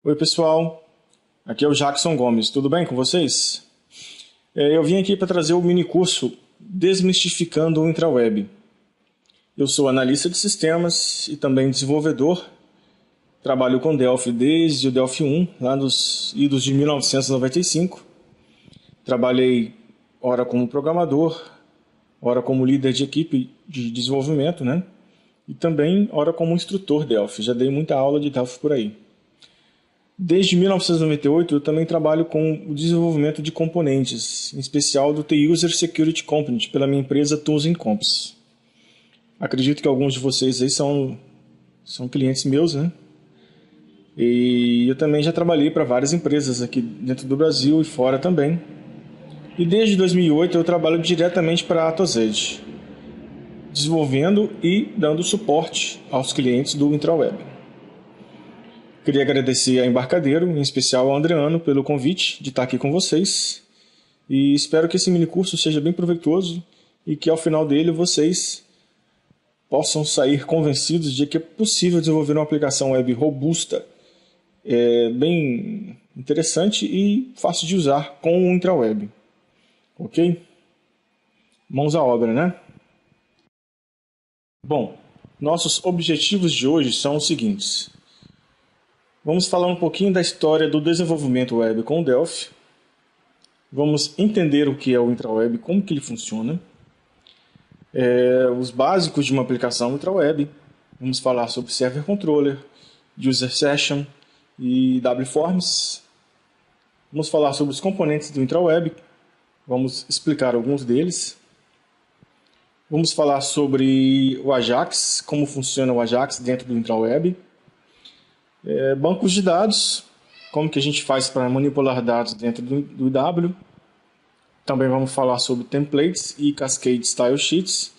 Oi pessoal, aqui é o Jackson Gomes, tudo bem com vocês? Eu vim aqui para trazer o mini curso Desmistificando o Intraweb. Eu sou analista de sistemas e também desenvolvedor. Trabalho com Delphi desde o Delphi 1, lá nos idos de 1995. Trabalhei ora como programador, ora como líder de equipe de desenvolvimento, né? E também ora como instrutor Delphi. Já dei muita aula de Delphi por aí. Desde 1998, eu também trabalho com o desenvolvimento de componentes, em especial do T-User Security Component, pela minha empresa Tools & Comps. Acredito que alguns de vocês aí são clientes meus, né? E eu também já trabalhei para várias empresas aqui dentro do Brasil e fora também. E desde 2008 eu trabalho diretamente para a AtoZ, desenvolvendo e dando suporte aos clientes do Intraweb. Queria agradecer a Embarcadero, em especial ao Andreano, pelo convite de estar aqui com vocês. E espero que esse minicurso seja bem proveitoso e que ao final dele vocês possam sair convencidos de que é possível desenvolver uma aplicação web robusta, bem interessante e fácil de usar com o Intraweb. Ok? Mãos à obra, né? Bom, nossos objetivos de hoje são os seguintes. Vamos falar um pouquinho da história do desenvolvimento web com o Delphi. Vamos entender o que é o Intraweb, como que ele funciona. Os básicos de uma aplicação Intraweb. Vamos falar sobre Server Controller, User Session e WForms. Vamos falar sobre os componentes do Intraweb. Vamos explicar alguns deles. Vamos falar sobre o Ajax, como funciona o Ajax dentro do Intraweb. Bancos de dados, como que a gente faz para manipular dados dentro do IW. Também vamos falar sobre templates e cascade style sheets,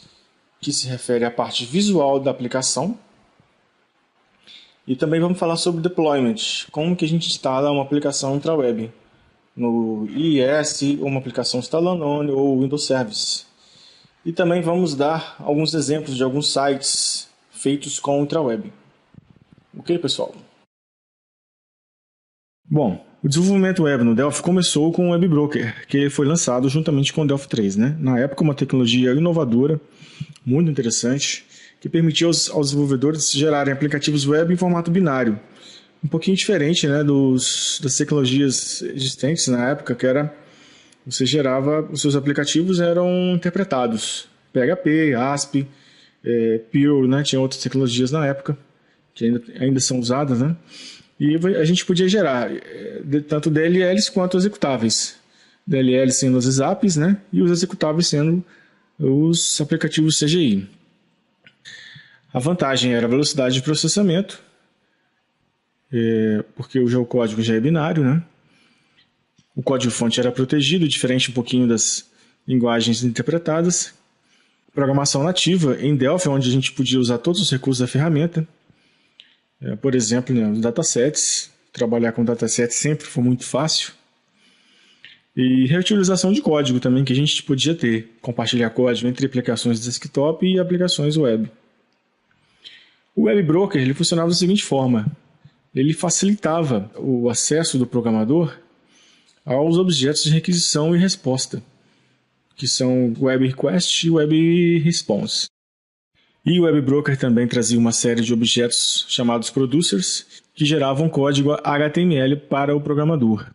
que se refere à parte visual da aplicação. E também vamos falar sobre deployment, como que a gente instala uma aplicação Intraweb no IIS, ou uma aplicação standalone ou Windows Service. E também vamos dar alguns exemplos de alguns sites feitos com o Intraweb. Ok, pessoal? Bom, o desenvolvimento web no Delphi começou com o Web Broker, que foi lançado juntamente com o Delphi 3, né? Na época, uma tecnologia inovadora, muito interessante, que permitia aos desenvolvedores gerarem aplicativos web em formato binário. Um pouquinho diferente, né, das tecnologias existentes na época, que era você gerava, os seus aplicativos eram interpretados. PHP, ASP, Perl, né? Tinha outras tecnologias na época, que ainda são usadas, né? E a gente podia gerar tanto DLLs quanto executáveis. DLLs sendo os apps, né? E os executáveis sendo os aplicativos CGI. A vantagem era a velocidade de processamento, porque o código já é binário, né? O código-fonte era protegido, diferente um pouquinho das linguagens interpretadas. Programação nativa em Delphi, onde a gente podia usar todos os recursos da ferramenta. Por exemplo, os datasets. Trabalhar com datasets sempre foi muito fácil. E reutilização de código também, que a gente podia ter. Compartilhar código entre aplicações desktop e aplicações web. O Web Broker ele funcionava da seguinte forma. Ele facilitava o acesso do programador aos objetos de requisição e resposta, que são Web Request e Web Response. E o Web Broker também trazia uma série de objetos chamados Producers, que geravam código HTML para o programador.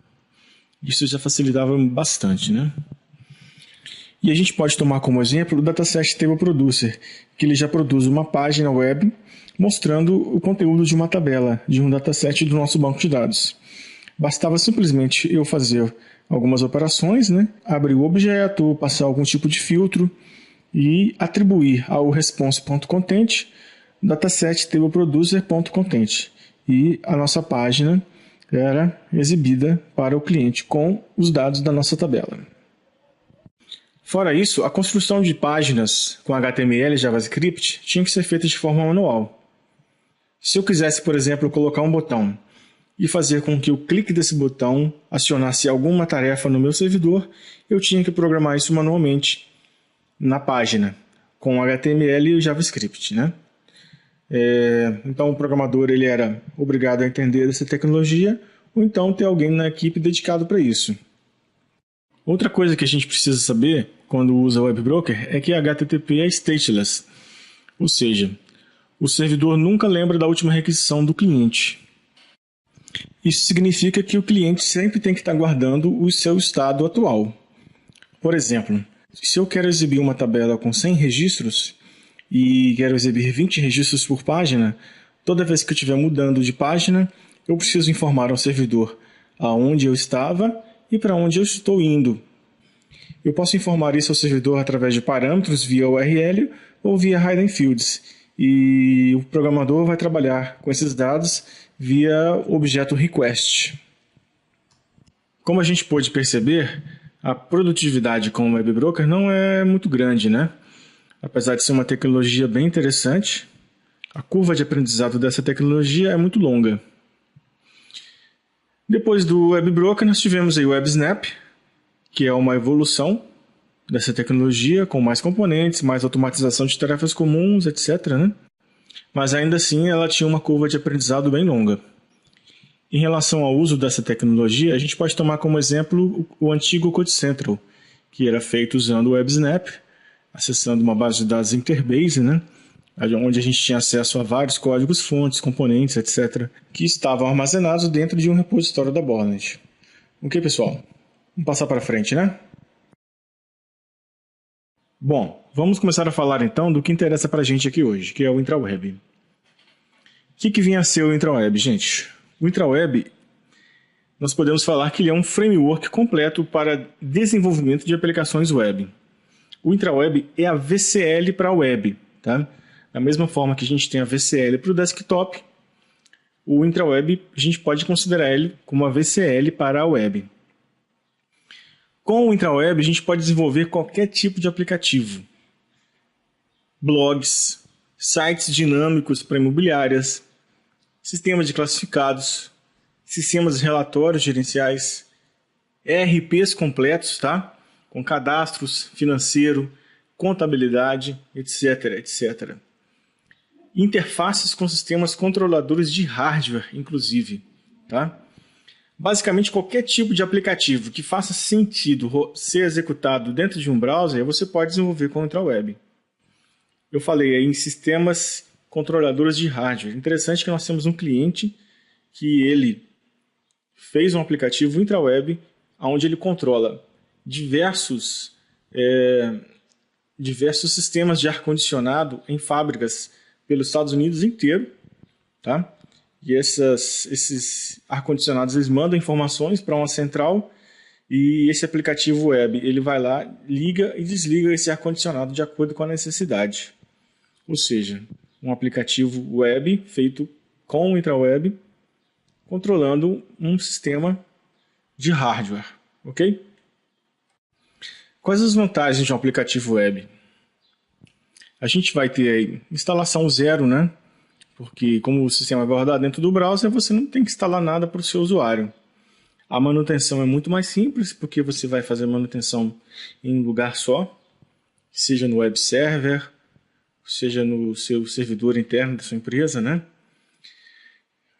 Isso já facilitava bastante, né? E a gente pode tomar como exemplo o Dataset Table Producer, que ele já produz uma página web mostrando o conteúdo de uma tabela, de um dataset do nosso banco de dados. Bastava simplesmente eu fazer algumas operações, né? Abrir o objeto, passar algum tipo de filtro e atribuir ao response.content dataset.tableproducer.content. E a nossa página era exibida para o cliente com os dados da nossa tabela. Fora isso, a construção de páginas com HTML e JavaScript tinha que ser feita de forma manual. Se eu quisesse, por exemplo, colocar um botão e fazer com que o clique desse botão acionasse alguma tarefa no meu servidor, eu tinha que programar isso manualmente na página, com HTML e JavaScript, né? Então o programador ele era obrigado a entender essa tecnologia ou então ter alguém na equipe dedicado para isso. Outra coisa que a gente precisa saber quando usa o web broker é que HTTP é stateless, ou seja, o servidor nunca lembra da última requisição do cliente. Isso significa que o cliente sempre tem que estar guardando o seu estado atual. Por exemplo, se eu quero exibir uma tabela com 100 registros e quero exibir 20 registros por página, toda vez que eu estiver mudando de página, eu preciso informar ao servidor aonde eu estava e para onde eu estou indo. Eu posso informar isso ao servidor através de parâmetros via URL ou via hidden fields, e o programador vai trabalhar com esses dados via objeto request. Como a gente pôde perceber, a produtividade com o web broker não é muito grande, né? Apesar de ser uma tecnologia bem interessante, a curva de aprendizado dessa tecnologia é muito longa. Depois do web broker, nós tivemos aí o WebSnap, que é uma evolução dessa tecnologia, com mais componentes, mais automatização de tarefas comuns, etc., né? Mas ainda assim ela tinha uma curva de aprendizado bem longa. Em relação ao uso dessa tecnologia, a gente pode tomar como exemplo o antigo CodeCentral, que era feito usando o WebSnap, acessando uma base de dados Interbase, né? Onde a gente tinha acesso a vários códigos-fontes, componentes, etc., que estavam armazenados dentro de um repositório da Borland. Ok, pessoal? Vamos passar para frente, né? Bom, vamos começar a falar então do que interessa para a gente aqui hoje, que é o intraweb. O que vinha a ser o intraweb, gente? O intraweb, nós podemos falar que ele é um framework completo para desenvolvimento de aplicações web. O intraweb é a VCL para a web, tá? Da mesma forma que a gente tem a VCL para o desktop, o intraweb a gente pode considerar ele como a VCL para a web. Com o intraweb a gente pode desenvolver qualquer tipo de aplicativo. Blogs, sites dinâmicos para imobiliárias, sistemas de classificados, sistemas de relatórios gerenciais, ERPs completos, tá? Com cadastros, financeiro, contabilidade, etc, etc. Interfaces com sistemas controladores de hardware, inclusive, tá? Basicamente, qualquer tipo de aplicativo que faça sentido ser executado dentro de um browser, você pode desenvolver com o intraweb. Eu falei aí em sistemas controladores de hardware. Interessante que nós temos um cliente que ele fez um aplicativo intraweb onde ele controla diversos sistemas de ar-condicionado em fábricas pelos Estados Unidos inteiro, tá? E esses ar-condicionados eles mandam informações para uma central e esse aplicativo web ele vai lá, liga e desliga esse ar-condicionado de acordo com a necessidade. Ou seja, um aplicativo web feito com o intraweb controlando um sistema de hardware, ok? Quais as vantagens de um aplicativo web? A gente vai ter aí instalação zero, né? Porque como o sistema vai rodar dentro do browser, você não tem que instalar nada para o seu usuário. A manutenção é muito mais simples, porque você vai fazer manutenção em um lugar só, seja no web server, seja no seu servidor interno da sua empresa, né?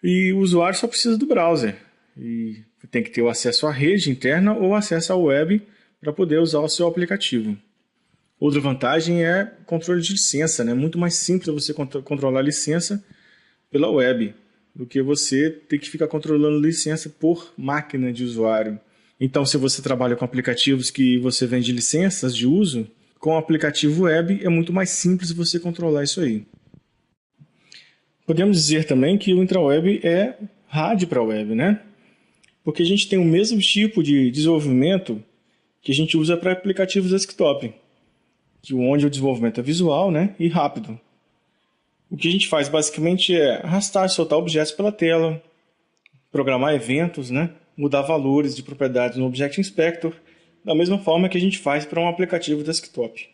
E o usuário só precisa do browser. E tem que ter o acesso à rede interna ou acesso à web para poder usar o seu aplicativo. Outra vantagem é controle de licença, né? Muito mais simples você controlar a licença pela web do que você ter que ficar controlando licença por máquina de usuário. Então, se você trabalha com aplicativos que você vende licenças de uso, com o aplicativo web é muito mais simples você controlar isso aí. Podemos dizer também que o intraweb é RAD para a web, né? Porque a gente tem o mesmo tipo de desenvolvimento que a gente usa para aplicativos desktop, onde o desenvolvimento é visual, né, e rápido. O que a gente faz basicamente é arrastar e soltar objetos pela tela, programar eventos, né, mudar valores de propriedades no Object Inspector, da mesma forma que a gente faz para um aplicativo desktop.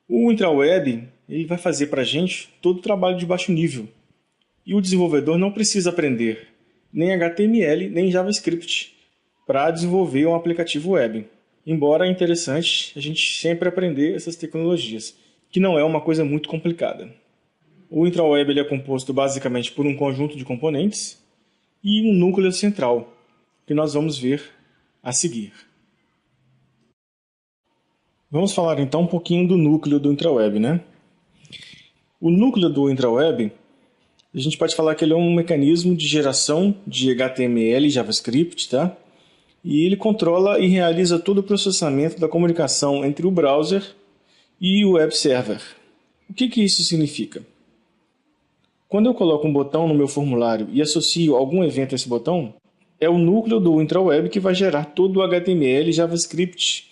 O intraweb ele vai fazer para a gente todo o trabalho de baixo nível. E o desenvolvedor não precisa aprender nem HTML nem JavaScript para desenvolver um aplicativo web. Embora é interessante a gente sempre aprender essas tecnologias, que não é uma coisa muito complicada. O intraweb ele é composto basicamente por um conjunto de componentes e um núcleo central, que nós vamos ver a seguir. Vamos falar então um pouquinho do núcleo do intraweb, né? O núcleo do intraweb, a gente pode falar que ele é um mecanismo de geração de HTML e JavaScript, tá? E ele controla e realiza todo o processamento da comunicação entre o browser e o web server. O que isso significa? Quando eu coloco um botão no meu formulário e associo algum evento a esse botão, é o núcleo do intraweb que vai gerar todo o HTML e JavaScript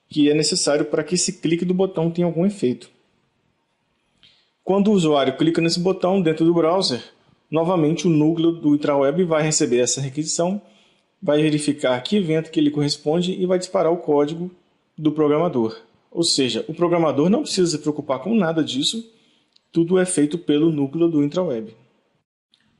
que é necessário para que esse clique do botão tenha algum efeito. Quando o usuário clica nesse botão dentro do browser, novamente o núcleo do intraweb vai receber essa requisição, vai verificar que evento que ele corresponde e vai disparar o código do programador. Ou seja, o programador não precisa se preocupar com nada disso, tudo é feito pelo núcleo do intraweb.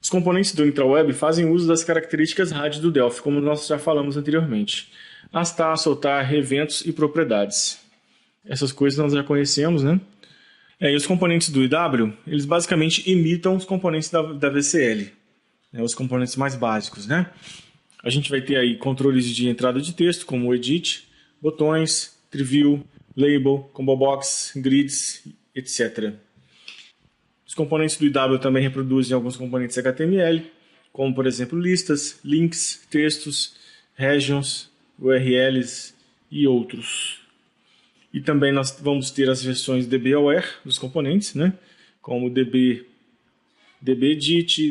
Os componentes do intraweb fazem uso das características RAD do Delphi, como nós já falamos anteriormente. Arrastar, soltar, eventos e propriedades. Essas coisas nós já conhecemos, né? E os componentes do IW, eles basicamente imitam os componentes da VCL, né? Os componentes mais básicos, né? A gente vai ter aí controles de entrada de texto, como o edit, botões, preview, label, combo box, grids, etc. Os componentes do IW também reproduzem alguns componentes HTML, como por exemplo listas, links, textos, regions, URLs e outros. E também nós vamos ter as versões DB-Aware dos componentes, né? Como DB-Edit,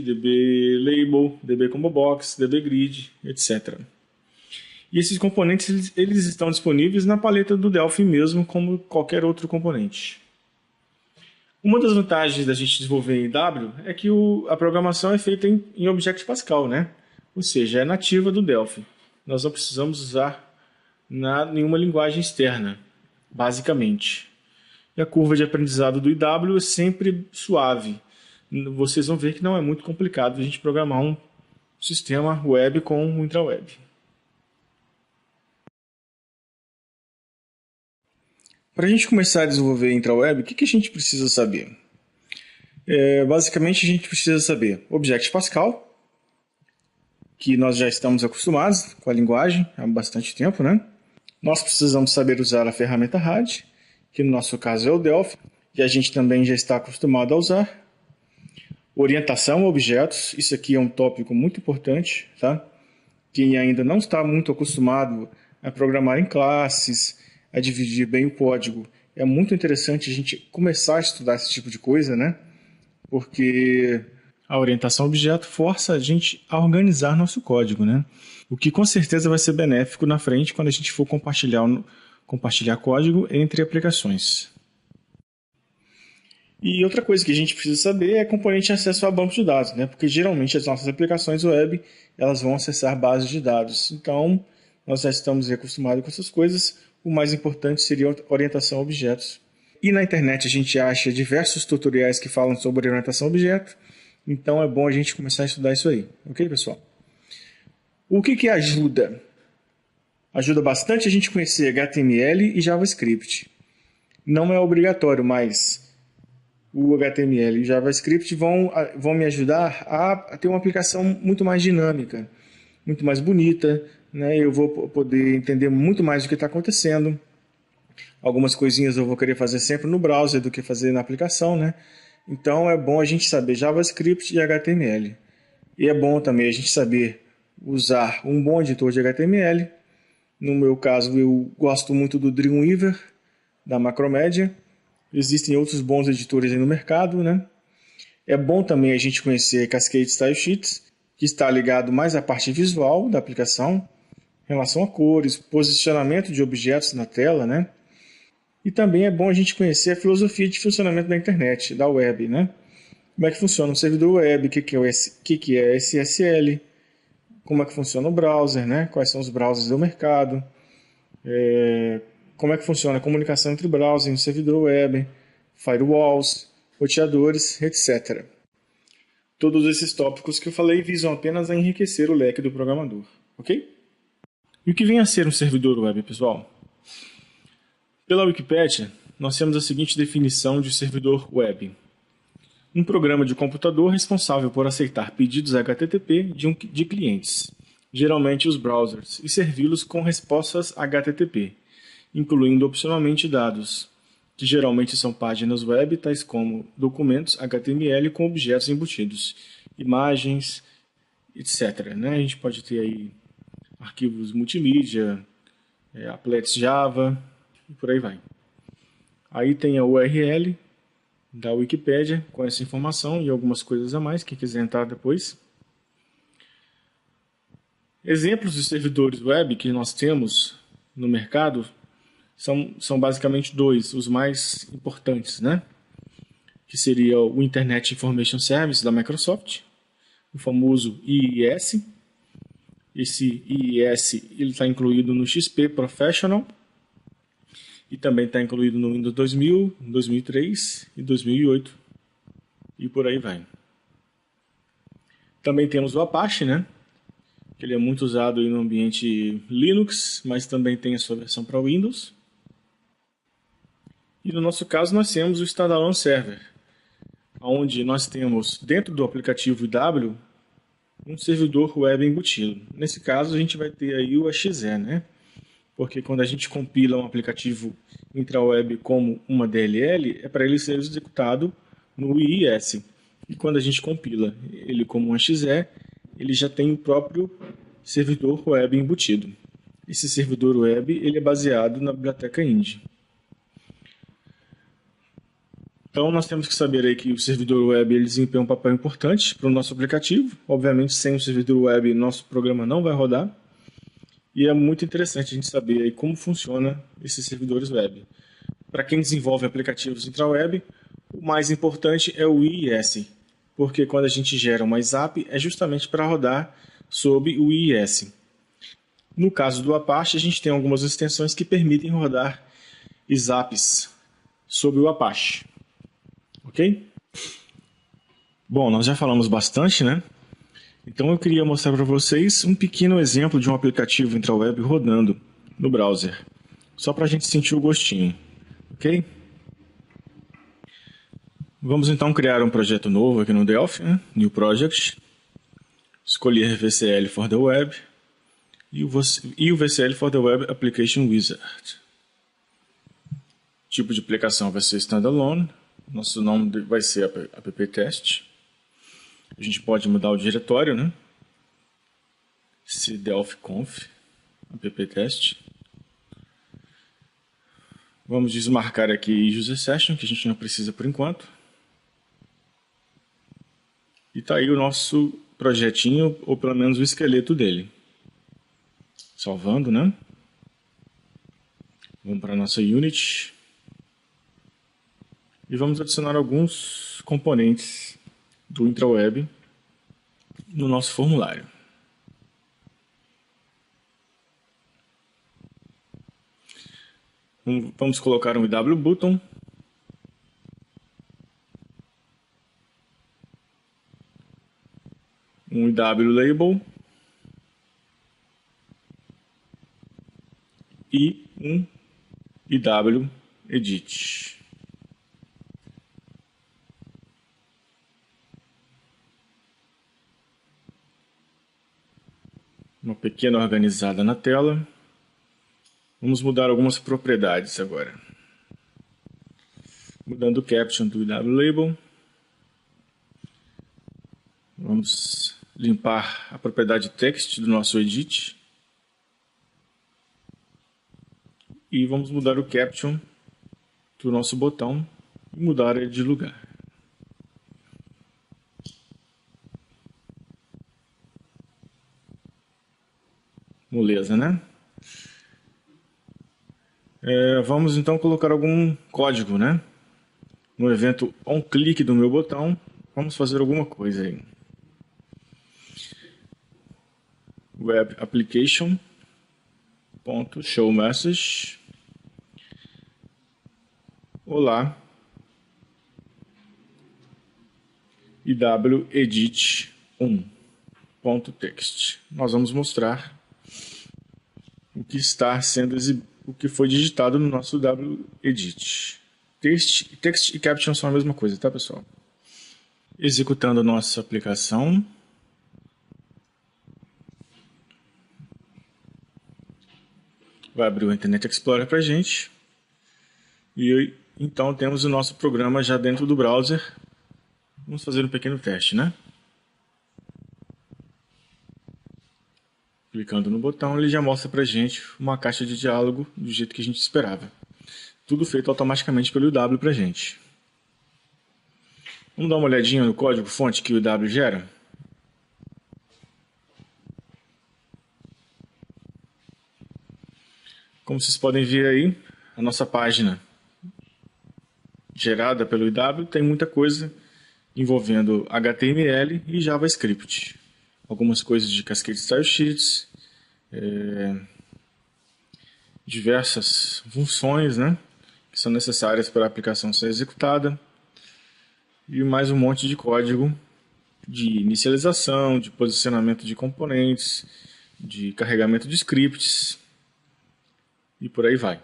DB-Label, DB-Combobox, DB-Grid, etc. E esses componentes eles estão disponíveis na paleta do Delphi mesmo, como qualquer outro componente. Uma das vantagens da gente desenvolver em IW é que a programação é feita em Object Pascal, né? Ou seja, é nativa do Delphi. Nós não precisamos usar nenhuma linguagem externa, basicamente. E a curva de aprendizado do IW é sempre suave. Vocês vão ver que não é muito complicado a gente programar um sistema web com um intraweb. Para a gente começar a desenvolver intraweb, o que a gente precisa saber? Basicamente, a gente precisa saber Object Pascal, que nós já estamos acostumados com a linguagem há bastante tempo, né? Nós precisamos saber usar a ferramenta RAD, que no nosso caso é o Delphi, que a gente também já está acostumado a usar. Orientação a objetos, isso aqui é um tópico muito importante, tá? Quem ainda não está muito acostumado a programar em classes, a dividir bem o código, é muito interessante a gente começar a estudar esse tipo de coisa, né? Porque a orientação a objeto força a gente a organizar nosso código, né? O que com certeza vai ser benéfico na frente quando a gente for compartilhar código entre aplicações. E outra coisa que a gente precisa saber é componente de acesso a banco de dados, né? Porque geralmente as nossas aplicações web elas vão acessar bases de dados. Então, nós já estamos acostumados com essas coisas. O mais importante seria a orientação a objetos. E na internet a gente acha diversos tutoriais que falam sobre orientação a objeto. Então é bom a gente começar a estudar isso aí. Ok, pessoal? O que ajuda? Ajuda bastante a gente conhecer HTML e JavaScript. Não é obrigatório, mas o HTML e o JavaScript vão me ajudar a ter uma aplicação muito mais dinâmica, muito mais bonita, né? Eu vou poder entender muito mais o que está acontecendo. Algumas coisinhas eu vou querer fazer sempre no browser do que fazer na aplicação, né? Então é bom a gente saber JavaScript e HTML. E é bom também a gente saber usar um bom editor de HTML. No meu caso, eu gosto muito do Dreamweaver, da Macromedia. Existem outros bons editores aí no mercado, né? É bom também a gente conhecer Cascade Style Sheets, que está ligado mais à parte visual da aplicação, em relação a cores, posicionamento de objetos na tela, né? E também é bom a gente conhecer a filosofia de funcionamento da internet, da web, né? Como é que funciona um servidor web, o que é SSL, como é que funciona o browser, né? Quais são os browsers do mercado, como é que funciona a comunicação entre browser e um servidor web, firewalls, roteadores, etc. Todos esses tópicos que eu falei visam apenas a enriquecer o leque do programador, ok? E o que vem a ser um servidor web, pessoal? Pela Wikipédia, nós temos a seguinte definição de servidor web. um programa de computador responsável por aceitar pedidos HTTP de clientes, geralmente os browsers, e servi-los com respostas HTTP, incluindo opcionalmente dados, que geralmente são páginas web, tais como documentos HTML com objetos embutidos, imagens, etc. A gente pode ter aí arquivos multimídia, applets Java e por aí vai. Aí tem a URL da Wikipédia com essa informação e algumas coisas a mais, quem quiser entrar depois. Exemplos de servidores web que nós temos no mercado são basicamente dois, os mais importantes, que seria o Internet Information Service da Microsoft, o famoso IIS. Esse IIS está incluído no XP Professional e também está incluído no Windows 2000, 2003 e 2008 e por aí vai. Também temos o Apache, que ele é muito usado aí no ambiente Linux, mas também tem a sua versão para Windows. E no nosso caso nós temos o Standalone Server, onde nós temos dentro do aplicativo IW um servidor web embutido. Nesse caso a gente vai ter aí o exe, porque quando a gente compila um aplicativo intraweb como uma DLL, é para ele ser executado no IIS. E quando a gente compila ele como um exe, ele já tem o próprio servidor web embutido. Esse servidor web ele é baseado na biblioteca INDI. Então nós temos que saber aí que o servidor web ele desempenha um papel importante para o nosso aplicativo. Obviamente, sem o servidor web, nosso programa não vai rodar. E é muito interessante a gente saber aí como funciona esses servidores web. Para quem desenvolve aplicativos intraweb, o mais importante é o IIS, porque quando a gente gera uma SAP é justamente para rodar sob o IIS. No caso do Apache, a gente tem algumas extensões que permitem rodar SAPs sob o Apache. Ok? Bom, nós já falamos bastante, Então eu queria mostrar para vocês um pequeno exemplo de um aplicativo intraweb rodando no browser, só para a gente sentir o gostinho, ok? Vamos então criar um projeto novo aqui no Delphi, New Project, escolher VCL for the Web e o VCL for the Web Application Wizard. Tipo de aplicação vai ser Standalone, nosso nome vai ser app-test. A gente pode mudar o diretório, Se delphi-conf, app-test. Vamos desmarcar aqui user session, que a gente não precisa por enquanto. E está aí o nosso projetinho, ou pelo menos o esqueleto dele. Salvando, Vamos para a nossa unit. E vamos adicionar alguns componentes do intraweb no nosso formulário. Vamos colocar um IW button, um IW label e um IW edit. Uma pequena organizada na tela. Vamos mudar algumas propriedades agora. Mudando o caption do IW label. Vamos limpar a propriedade text do nosso edit. E vamos mudar o caption do nosso botão e mudar ele de lugar. Moleza, Vamos então colocar algum código, No evento onClick do meu botão, vamos fazer alguma coisa aí. Web application .show message. Olá. IW edit 1.text. Nós vamos mostrar o que está sendo o que foi digitado no nosso WEdit. Text e caption são a mesma coisa, tá, pessoal? Executando nossa aplicação. Vai abrir o Internet Explorer para a gente. E então temos o nosso programa já dentro do browser. Vamos fazer um pequeno teste, né? Clicando no botão, ele já mostra para a gente uma caixa de diálogo do jeito que a gente esperava. Tudo feito automaticamente pelo IW para a gente. Vamos dar uma olhadinha no código-fonte que o IW gera? Como vocês podem ver aí, a nossa página gerada pelo IW tem muita coisa envolvendo HTML e JavaScript. Algumas coisas de Cascade Style Sheets, diversas funções, né, que são necessárias para a aplicação ser executada, e mais um monte de código de inicialização, de posicionamento de componentes, de carregamento de scripts, e por aí vai.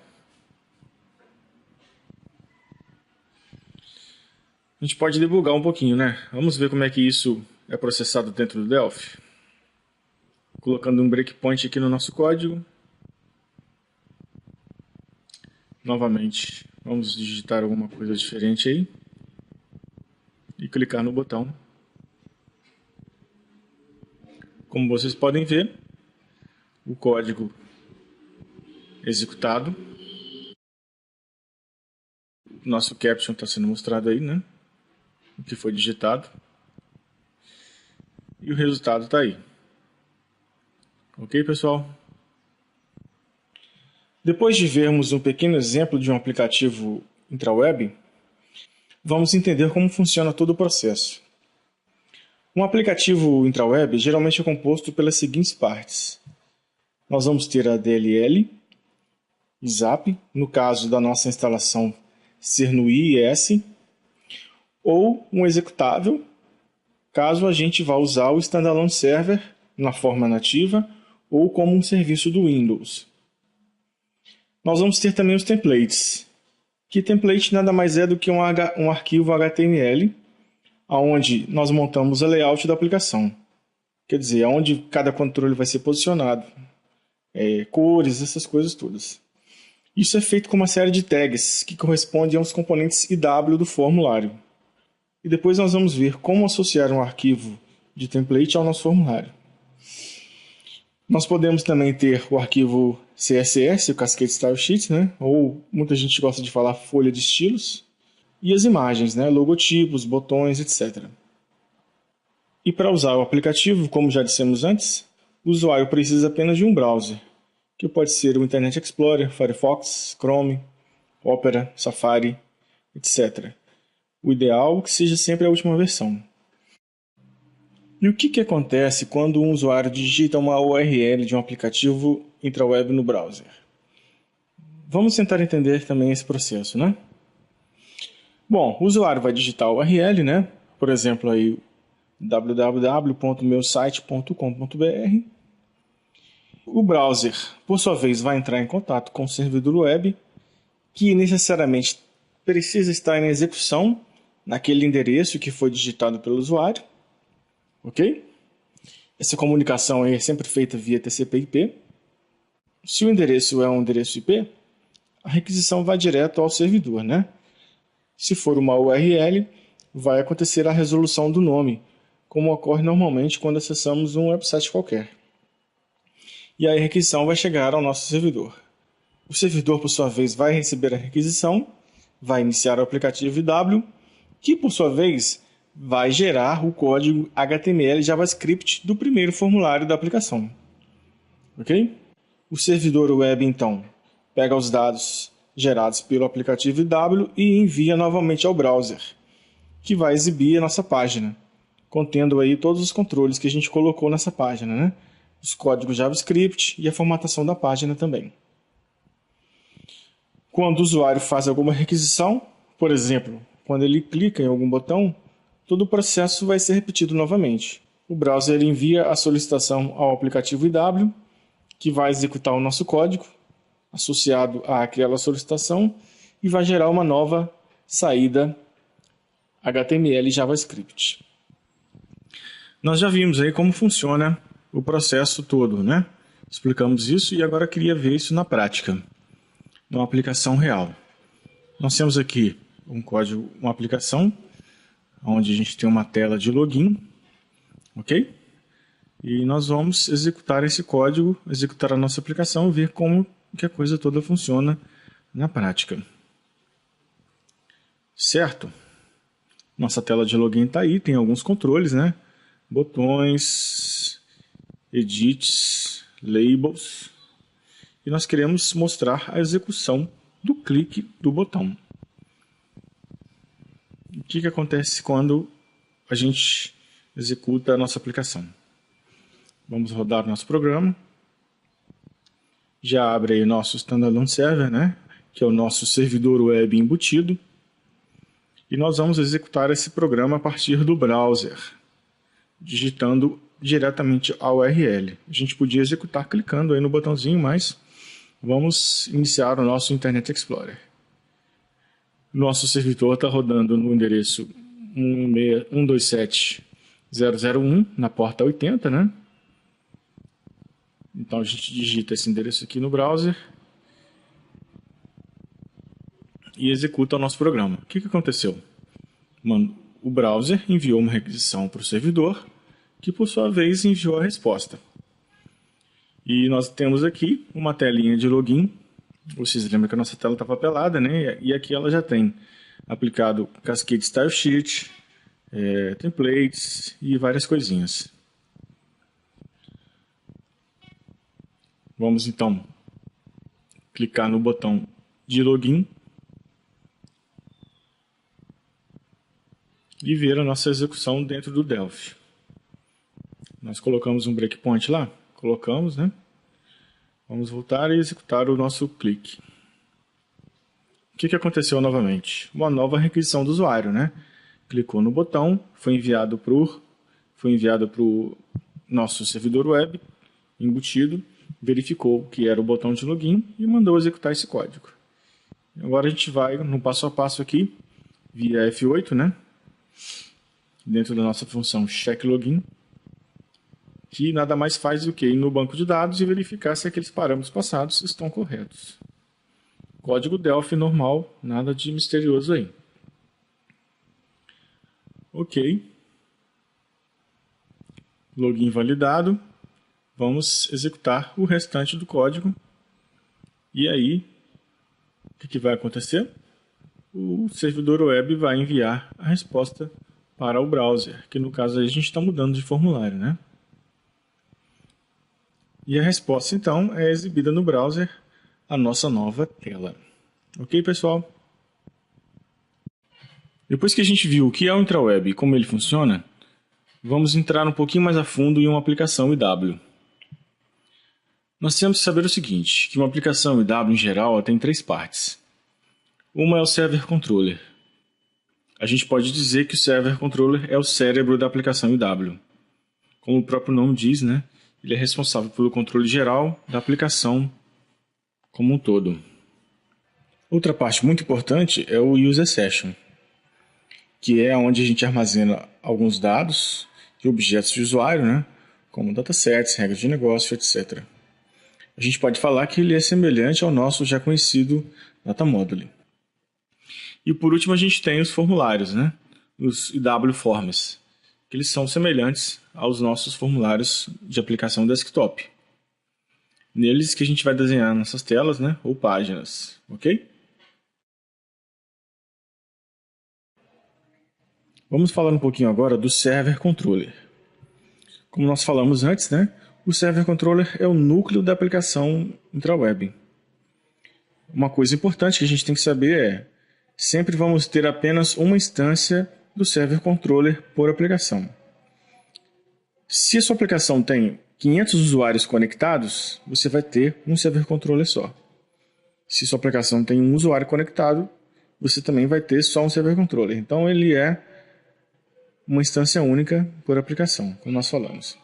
A gente pode debugar um pouquinho, né? Vamos ver como é que isso é processado dentro do Delphi. Colocando um breakpoint aqui no nosso código. Novamente, vamos digitar alguma coisa diferente aí. E clicar no botão. Como vocês podem ver, o código executado. Nosso caption está sendo mostrado aí, né? O que foi digitado. E o resultado está aí. Ok, pessoal? Depois de vermos um pequeno exemplo de um aplicativo intraweb, vamos entender como funciona todo o processo. Um aplicativo intraweb geralmente é composto pelas seguintes partes. Nós vamos ter a DLL, ISAP, no caso da nossa instalação ser no IIS, ou um executável, caso a gente vá usar o Standalone Server na forma nativa ou como um serviço do Windows. Nós vamos ter também os templates, que template nada mais é do que um arquivo HTML, onde nós montamos o layout da aplicação. Quer dizer, onde cada controle vai ser posicionado, cores, essas coisas todas. Isso é feito com uma série de tags que correspondem aos componentes IW do formulário. E depois nós vamos ver como associar um arquivo de template ao nosso formulário. Nós podemos também ter o arquivo CSS, o Cascade Style Sheet, né? Ou muita gente gosta de falar folha de estilos, e as imagens, né? Logotipos, botões, etc. E para usar o aplicativo, como já dissemos antes, o usuário precisa apenas de um browser, que pode ser o Internet Explorer, Firefox, Chrome, Opera, Safari, etc. O ideal é que seja sempre a última versão. E o que acontece quando um usuário digita uma URL de um aplicativo intraweb no browser? Vamos tentar entender também esse processo, né? Bom, o usuário vai digitar a URL, né? Por exemplo, aí www.meusite.com.br. O browser, por sua vez, vai entrar em contato com o servidor web, que necessariamente precisa estar em execução naquele endereço que foi digitado pelo usuário. Ok? Essa comunicação é sempre feita via TCP/IP. Se o endereço é um endereço IP, a requisição vai direto ao servidor, né? Se for uma URL, vai acontecer a resolução do nome, como ocorre normalmente quando acessamos um website qualquer. E aí a requisição vai chegar ao nosso servidor. O servidor, por sua vez, vai receber a requisição, vai iniciar o aplicativo IW, que, por sua vez, vai gerar o código HTML e JavaScript do primeiro formulário da aplicação. Ok? O servidor web, então, pega os dados gerados pelo aplicativo IW e envia novamente ao browser, que vai exibir a nossa página, contendo aí todos os controles que a gente colocou nessa página, né? Os códigos JavaScript e a formatação da página também. Quando o usuário faz alguma requisição, por exemplo, quando ele clica em algum botão, todo o processo vai ser repetido novamente. O browser envia a solicitação ao aplicativo IW, que vai executar o nosso código associado àquela solicitação e vai gerar uma nova saída HTML e JavaScript. Nós já vimos aí como funciona o processo todo, né? Explicamos isso e agora queria ver isso na prática, numa aplicação real. Nós temos aqui um código, uma aplicação, onde a gente tem uma tela de login, ok? E nós vamos executar esse código, executar a nossa aplicação e ver como que a coisa toda funciona na prática. Certo? Nossa tela de login está aí, tem alguns controles, né? Botões, edits, labels. E nós queremos mostrar a execução do clique do botão. O que acontece quando a gente executa a nossa aplicação? Vamos rodar nosso programa. Já abre aí o nosso Standalone Server, né? Que é o nosso servidor web embutido. E nós vamos executar esse programa a partir do browser, digitando diretamente a URL. A gente podia executar clicando aí no botãozinho, mas vamos iniciar o nosso Internet Explorer. Nosso servidor está rodando no endereço 127.0.0.1 na porta 80, né? Então a gente digita esse endereço aqui no browser e executa o nosso programa. O que aconteceu? O browser enviou uma requisição para o servidor, que por sua vez enviou a resposta. E nós temos aqui uma telinha de login. Vocês lembram que a nossa tela está papelada, né? E aqui ela já tem aplicado Cascade Style Sheet, templates e várias coisinhas. Vamos então clicar no botão de login e ver a nossa execução dentro do Delphi. Nós colocamos um breakpoint lá, colocamos, né? Vamos voltar e executar o nosso clique. O que aconteceu novamente? Uma nova requisição do usuário, né? Clicou no botão, foi enviado para o nosso servidor web embutido, verificou que era o botão de login e mandou executar esse código. Agora a gente vai no passo a passo aqui, via F8, né? Dentro da nossa função checkLogin, que nada mais faz do que ir no banco de dados e verificar se aqueles parâmetros passados estão corretos. Código Delphi normal, nada de misterioso aí. Ok. Login validado. Vamos executar o restante do código. E aí, o que vai acontecer? O servidor web vai enviar a resposta para o browser, que no caso a gente está mudando de formulário, né? E a resposta então é exibida no browser, a nossa nova tela. Ok, pessoal? Depois que a gente viu o que é o intraweb e como ele funciona, vamos entrar um pouquinho mais a fundo em uma aplicação IW. Nós temos que saber o seguinte, que uma aplicação IW em geral tem três partes. Uma é o Server Controller. A gente pode dizer que o Server Controller é o cérebro da aplicação IW. Como o próprio nome diz, né? Ele é responsável pelo controle geral da aplicação como um todo. Outra parte muito importante é o User Session, que é onde a gente armazena alguns dados e objetos de usuário, né? Como datasets, regras de negócio, etc. A gente pode falar que ele é semelhante ao nosso já conhecido Data Module. E por último a gente tem os formulários, né? Os IW Forms, que eles são semelhantes aos nossos formulários de aplicação desktop. Neles que a gente vai desenhar nossas telas, né? Ou páginas, ok? Vamos falar um pouquinho agora do Server Controller. Como nós falamos antes, né? O Server Controller é o núcleo da aplicação intraweb. Uma coisa importante que a gente tem que saber é sempre vamos ter apenas uma instância do Server Controller por aplicação. Se a sua aplicação tem 500 usuários conectados, você vai ter um Server Controller só. Se sua aplicação tem um usuário conectado, você também vai ter só um Server Controller. Então ele é uma instância única por aplicação, como nós falamos.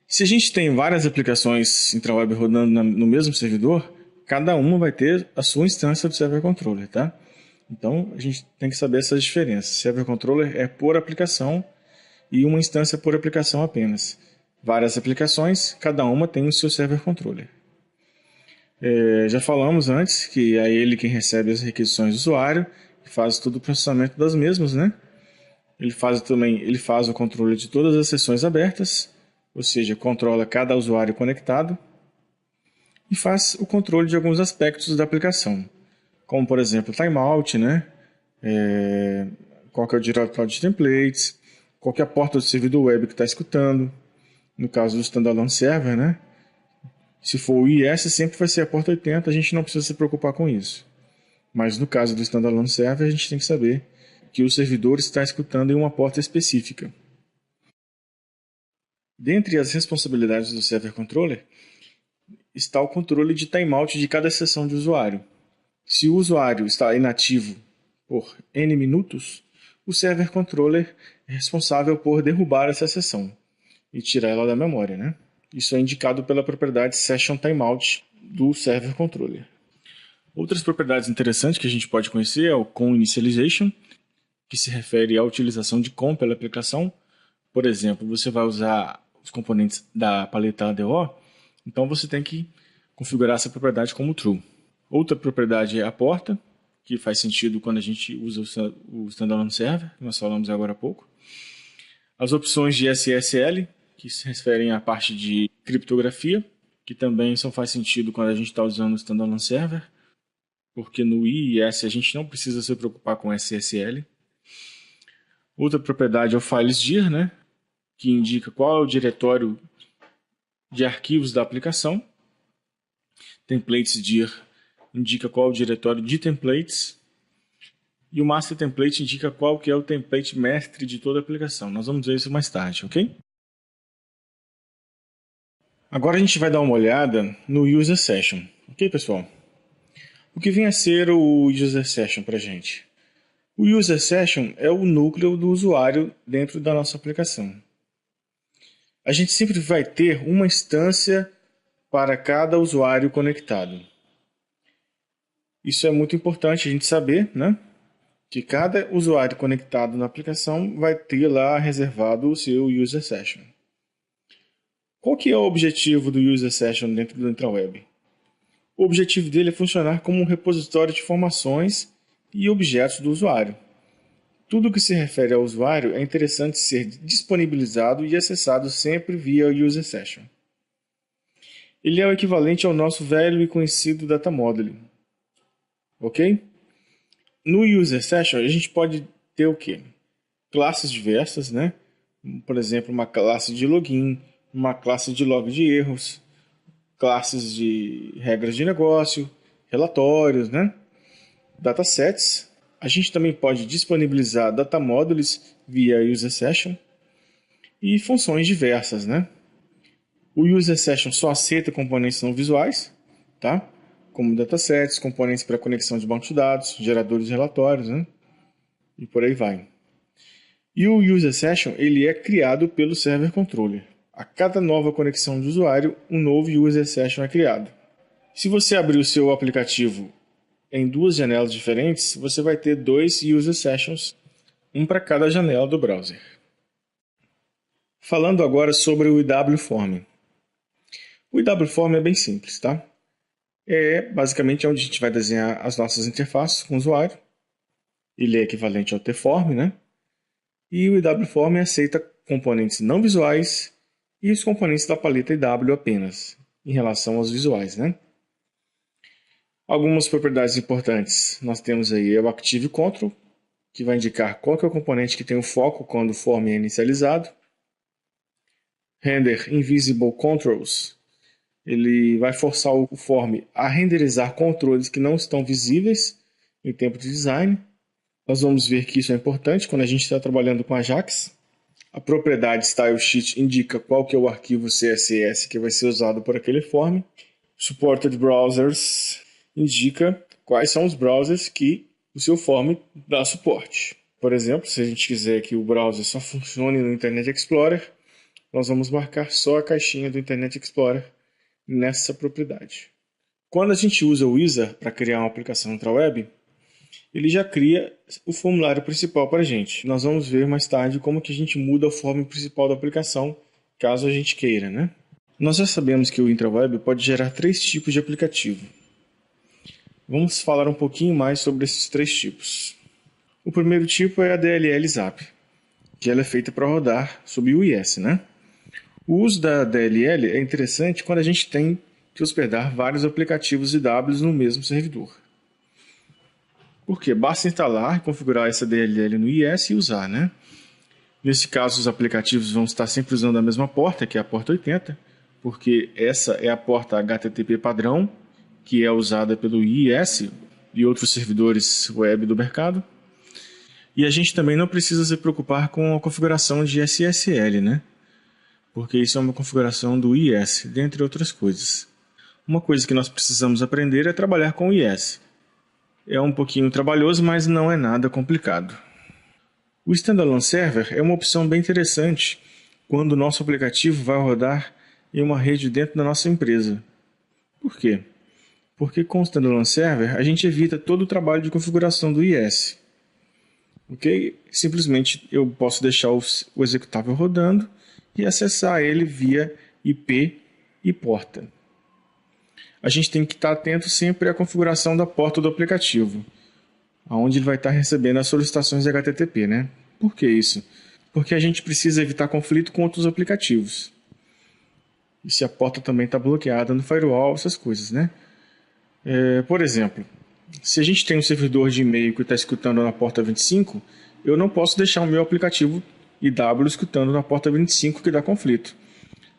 Se a gente tem várias aplicações intraweb rodando no mesmo servidor, cada uma vai ter a sua instância do Server Controller, tá? Então, a gente tem que saber essas diferenças. Server Controller é por aplicação e uma instância por aplicação apenas. Várias aplicações, cada uma tem o seu server controller. Já falamos antes que é ele quem recebe as requisições do usuário e faz todo o processamento das mesmas, né? Ele faz o controle de todas as sessões abertas, ou seja, controla cada usuário conectado e faz o controle de alguns aspectos da aplicação, como por exemplo timeout, né? Qual que é o diretório de templates, qual que é a porta do servidor web que está escutando, no caso do standalone server, né? Se for o IS, sempre vai ser a porta 80, a gente não precisa se preocupar com isso. Mas no caso do standalone server, a gente tem que saber que o servidor está escutando em uma porta específica. Dentre as responsabilidades do server controller, está o controle de timeout de cada sessão de usuário. Se o usuário está inativo por N minutos, o server controller é responsável por derrubar essa sessão e tirar ela da memória, né? Isso é indicado pela propriedade Session Timeout do server controller. Outras propriedades interessantes que a gente pode conhecer é o com initialization, que se refere à utilização de com pela aplicação. Por exemplo, você vai usar os componentes da paleta ADO, então você tem que configurar essa propriedade como true. Outra propriedade é a porta, que faz sentido quando a gente usa o standalone server, que nós falamos agora há pouco. As opções de SSL, que se referem à parte de criptografia, que também só faz sentido quando a gente está usando o standalone server, porque no IIS a gente não precisa se preocupar com SSL. Outra propriedade é o filesdir, né, que indica qual é o diretório de arquivos da aplicação. Templatesdir indica qual é o diretório de templates. E o master template indica qual que é o template mestre de toda a aplicação. Nós vamos ver isso mais tarde, ok? Agora a gente vai dar uma olhada no User Session. Ok, pessoal? O que vem a ser o User Session para a gente? O User Session é o núcleo do usuário dentro da nossa aplicação. A gente sempre vai ter uma instância para cada usuário conectado. Isso é muito importante a gente saber, né? Que cada usuário conectado na aplicação vai ter lá reservado o seu User Session. Qual que é o objetivo do User Session dentro do IntraWeb? O objetivo dele é funcionar como um repositório de informações e objetos do usuário. Tudo que se refere ao usuário é interessante ser disponibilizado e acessado sempre via User Session. Ele é o equivalente ao nosso velho e conhecido Data Modeling. Ok? No User Session a gente pode ter o quê? Classes diversas, né? Por exemplo, uma classe de login, uma classe de log de erros, classes de regras de negócio, relatórios, né? Datasets. A gente também pode disponibilizar data modules via User Session e funções diversas, né? O User Session só aceita componentes não visuais, tá? Como datasets, componentes para conexão de banco de dados, geradores de relatórios, né? E por aí vai. E o User Session ele é criado pelo Server Controller. A cada nova conexão de usuário, um novo User Session é criado. Se você abrir o seu aplicativo em duas janelas diferentes, você vai ter dois User Sessions, um para cada janela do browser. Falando agora sobre o IWForm. O IWForm é bem simples, tá? É basicamente onde a gente vai desenhar as nossas interfaces com o usuário. Ele é equivalente ao Tform, né? E o IWForm aceita componentes não visuais e os componentes da paleta IW apenas, em relação aos visuais, né? Algumas propriedades importantes. Nós temos aí o Active Control, que vai indicar qual que é o componente que tem o foco quando o form é inicializado. Render Invisible Controls. Ele vai forçar o form a renderizar controles que não estão visíveis em tempo de design. Nós vamos ver que isso é importante quando a gente está trabalhando com Ajax. A propriedade StyleSheet indica qual que é o arquivo CSS que vai ser usado por aquele form. Supported Browsers indica quais são os browsers que o seu form dá suporte. Por exemplo, se a gente quiser que o browser só funcione no Internet Explorer, nós vamos marcar só a caixinha do Internet Explorer nessa propriedade. Quando a gente usa o Wizard para criar uma aplicação intraweb, ele já cria o formulário principal para a gente. Nós vamos ver mais tarde como que a gente muda a forma principal da aplicação, caso a gente queira, né? Nós já sabemos que o IntraWeb pode gerar 3 tipos de aplicativo. Vamos falar um pouquinho mais sobre esses 3 tipos. O primeiro tipo é a DLL Zap, que ela é feita para rodar sob o IS, né? O uso da DLL é interessante quando a gente tem que hospedar vários aplicativos IWs no mesmo servidor. Porque basta instalar e configurar essa DLL no IS e usar, né? Nesse caso, os aplicativos vão estar sempre usando a mesma porta, que é a porta 80, porque essa é a porta HTTP padrão, que é usada pelo IIS e outros servidores web do mercado. E a gente também não precisa se preocupar com a configuração de SSL, né? Porque isso é uma configuração do IIS, dentre outras coisas. Uma coisa que nós precisamos aprender é trabalhar com o IIS. É um pouquinho trabalhoso, mas não é nada complicado. O Standalone Server é uma opção bem interessante quando o nosso aplicativo vai rodar em uma rede dentro da nossa empresa. Por quê? Porque com o Standalone Server a gente evita todo o trabalho de configuração do IIS. Okay? Simplesmente eu posso deixar o executável rodando e acessar ele via IP e porta. A gente tem que estar atento sempre à configuração da porta do aplicativo, onde ele vai estar recebendo as solicitações de HTTP, né? Por que isso? Porque a gente precisa evitar conflito com outros aplicativos. E se a porta também está bloqueada no firewall, essas coisas, né? Por exemplo, se a gente tem um servidor de e-mail que está escutando na porta 25, eu não posso deixar o meu aplicativo IW escutando na porta 25 que dá conflito.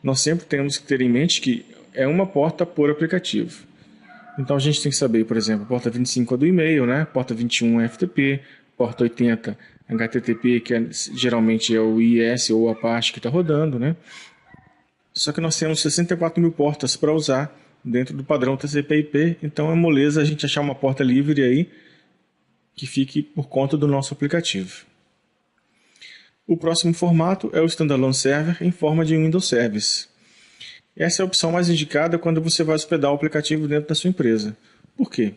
Nós sempre temos que ter em mente que é uma porta por aplicativo. Então a gente tem que saber, por exemplo, a porta 25 é do e-mail, né? Porta 21 é FTP, porta 80 é HTTP, que geralmente é o IIS ou a Apache que está rodando, né? Só que nós temos 64 mil portas para usar dentro do padrão TCP/IP, então é moleza a gente achar uma porta livre aí que fique por conta do nosso aplicativo. O próximo formato é o Standalone Server em forma de Windows Service. Essa é a opção mais indicada quando você vai hospedar o aplicativo dentro da sua empresa. Por quê?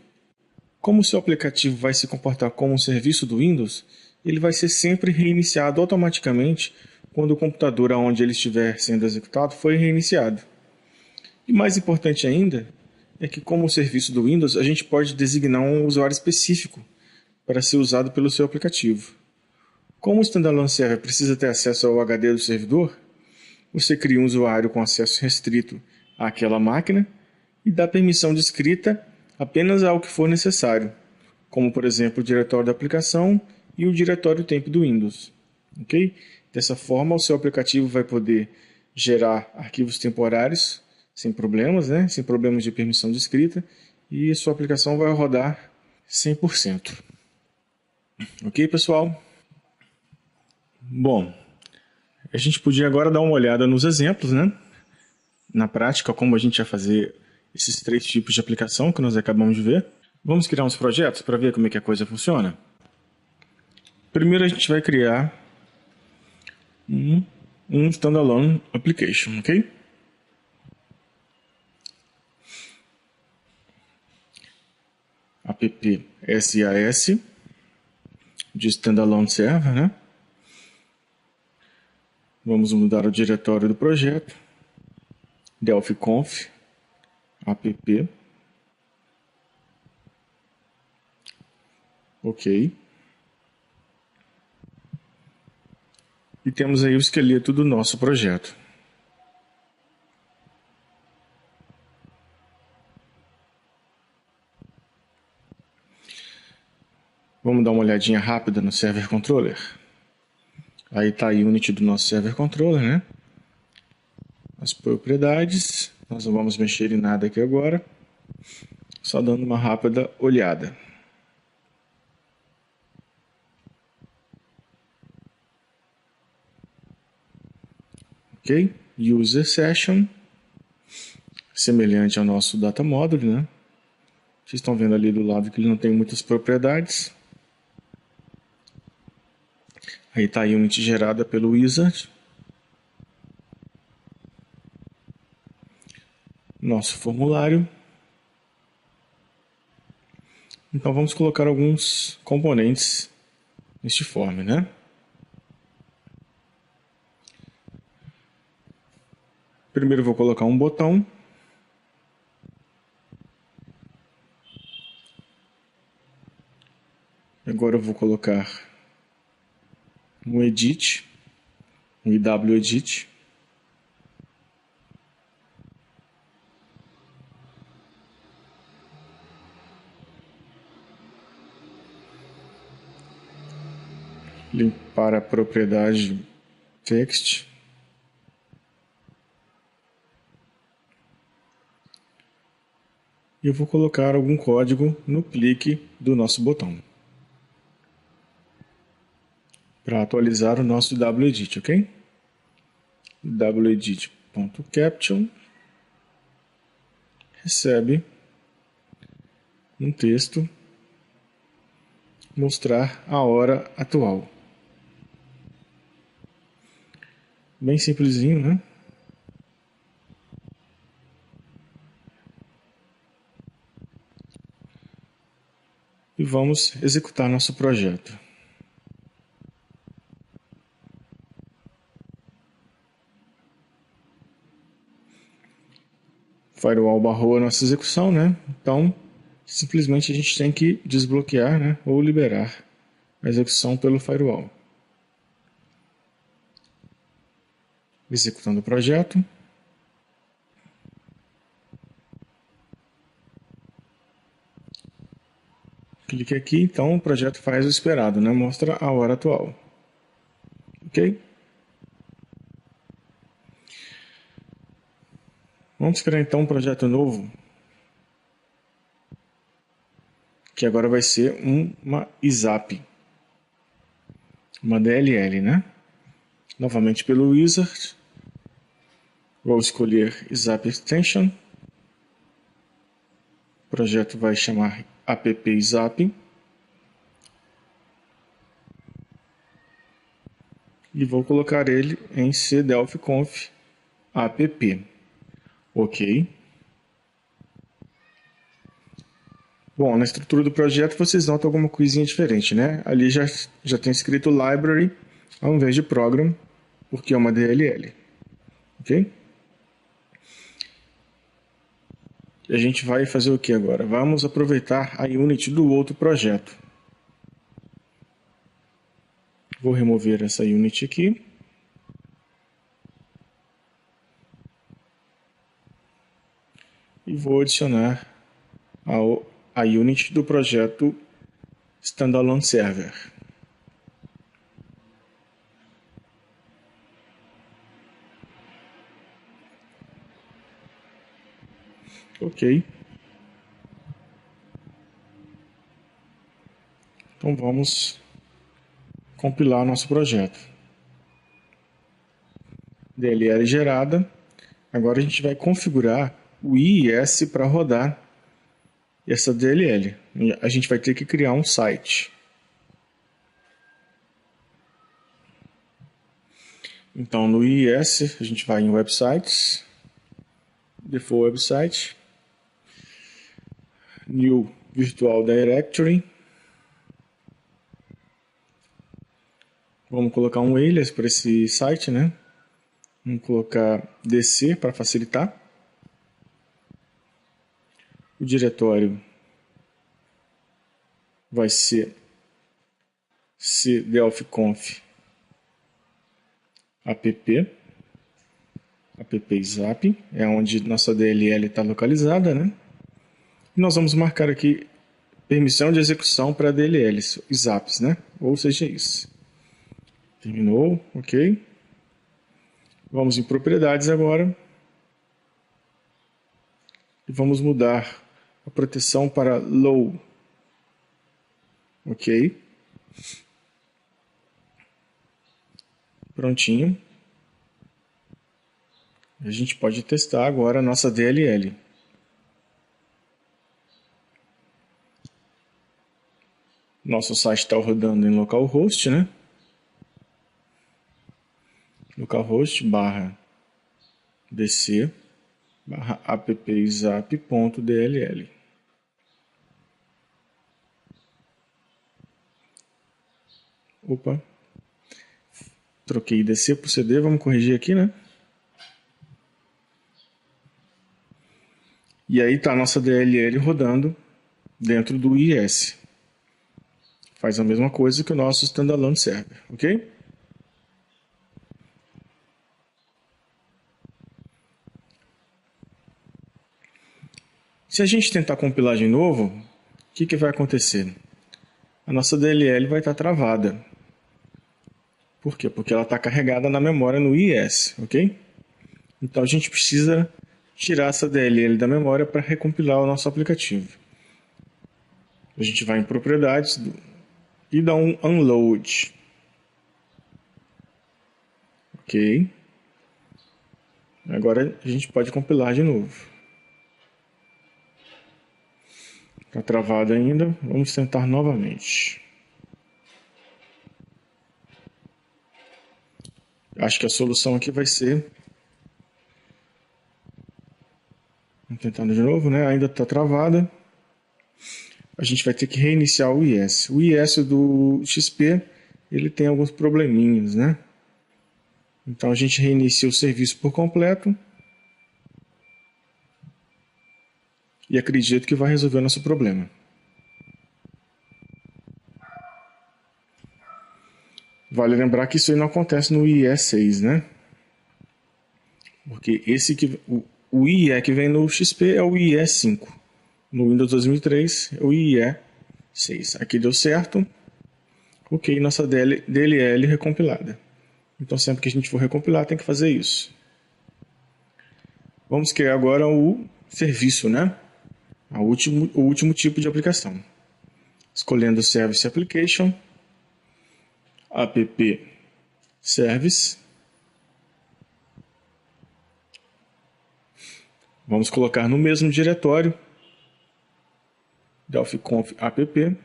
Como o seu aplicativo vai se comportar como um serviço do Windows, ele vai ser sempre reiniciado automaticamente quando o computador onde ele estiver sendo executado foi reiniciado. E mais importante ainda, é que como o serviço do Windows, a gente pode designar um usuário específico para ser usado pelo seu aplicativo. Como o Standalone Server precisa ter acesso ao HD do servidor, você cria um usuário com acesso restrito àquela máquina e dá permissão de escrita apenas ao que for necessário, como por exemplo o diretório da aplicação e o diretório temp do Windows. Okay? Dessa forma, o seu aplicativo vai poder gerar arquivos temporários sem problemas, né? Sem problemas de permissão de escrita, e a sua aplicação vai rodar 100%. Ok, pessoal? Bom, a gente podia agora dar uma olhada nos exemplos, né? Na prática, como a gente vai fazer esses 3 tipos de aplicação que nós acabamos de ver. Vamos criar uns projetos para ver como é que a coisa funciona? Primeiro a gente vai criar um standalone application, ok? App SAS de standalone server, né? Vamos mudar o diretório do projeto. delphi-conf app. Ok. E temos aí o esqueleto do nosso projeto. Vamos dar uma olhadinha rápida no Server Controller. Aí está a Unity do nosso Server Controller, né? As propriedades. Nós não vamos mexer em nada aqui agora. Só dando uma rápida olhada. Ok? User Session. Semelhante ao nosso Data Module, né? Vocês estão vendo ali do lado que ele não tem muitas propriedades. Aí está a Unity gerada pelo Wizard. Nosso formulário. Então vamos colocar alguns componentes neste form, né? Primeiro eu vou colocar um botão. Agora eu vou colocar um edit, um IW edit. Limpar a propriedade text. E eu vou colocar algum código no clique do nosso botão, para atualizar o nosso wedit, ok? wedit.caption recebe um texto mostrar a hora atual. Bem simplesinho, né? E vamos executar nosso projeto. Firewall barrou a nossa execução, né? Então, simplesmente a gente tem que desbloquear, né? Ou liberar a execução pelo firewall. Executando o projeto. Clique aqui, então o projeto faz o esperado, né? Mostra a hora atual. Ok? Vamos criar então um projeto novo, que agora vai ser uma ISAP, uma DLL, né? Novamente pelo Wizard, vou escolher ISAP Extension, o projeto vai chamar app ISAP, e vou colocar ele em cdelfconf app. Ok. Bom, na estrutura do projeto vocês notam alguma coisinha diferente, né? Ali já tem escrito library ao invés de program, porque é uma DLL. Ok? E a gente vai fazer o que agora? Vamos aproveitar a unit do outro projeto. Vou remover essa unit aqui. E vou adicionar a unit do projeto Standalone Server. Ok. Então vamos compilar nosso projeto. DLL gerada. Agora a gente vai configurar o IIS para rodar essa DLL. A gente vai ter que criar um site. Então no IIS a gente vai em Websites, Default Website, New Virtual Directory. Vamos colocar um alias para esse site, né? Vamos colocar DC para facilitar. O diretório vai ser cdelfconf app ISAP, é onde nossa DLL está localizada, né? E nós vamos marcar aqui permissão de execução para DLLs, ISAPs, né? Ou seja, isso. Terminou, ok. Vamos em propriedades agora. E vamos mudar a proteção para low. Ok. Prontinho. A gente pode testar agora a nossa DLL. Nosso site está rodando em localhost, né? Localhost barra dc barra appizap.dll. Opa. Troquei IDC por CD, vamos corrigir aqui, né? E aí está a nossa DLL rodando dentro do IIS. Faz a mesma coisa que o nosso standalone server, ok? Se a gente tentar compilar de novo, o que vai acontecer? A nossa DLL vai estar travada. Por quê? Porque ela está carregada na memória no IIS, ok? Então a gente precisa tirar essa DLL da memória para recompilar o nosso aplicativo. A gente vai em propriedades e dá um unload. Ok. Agora a gente pode compilar de novo. Está travado ainda. Vamos tentar novamente. Acho que a solução aqui vai ser... Vamos tentando de novo, né? Ainda está travada. A gente vai ter que reiniciar o IIS. O IIS do XP, ele tem alguns probleminhas, né? Então a gente reinicia o serviço por completo. E acredito que vai resolver o nosso problema. Vale lembrar que isso aí não acontece no IE 6, né? Porque o IE que vem no XP é o IE 5. No Windows 2003 é o IE 6. Aqui deu certo. Ok, nossa DLL recompilada. Então sempre que a gente for recompilar tem que fazer isso. Vamos criar agora o serviço, né? O último tipo de aplicação. Escolhendo Service Application, app service. Vamos colocar no mesmo diretório delphi-conf app.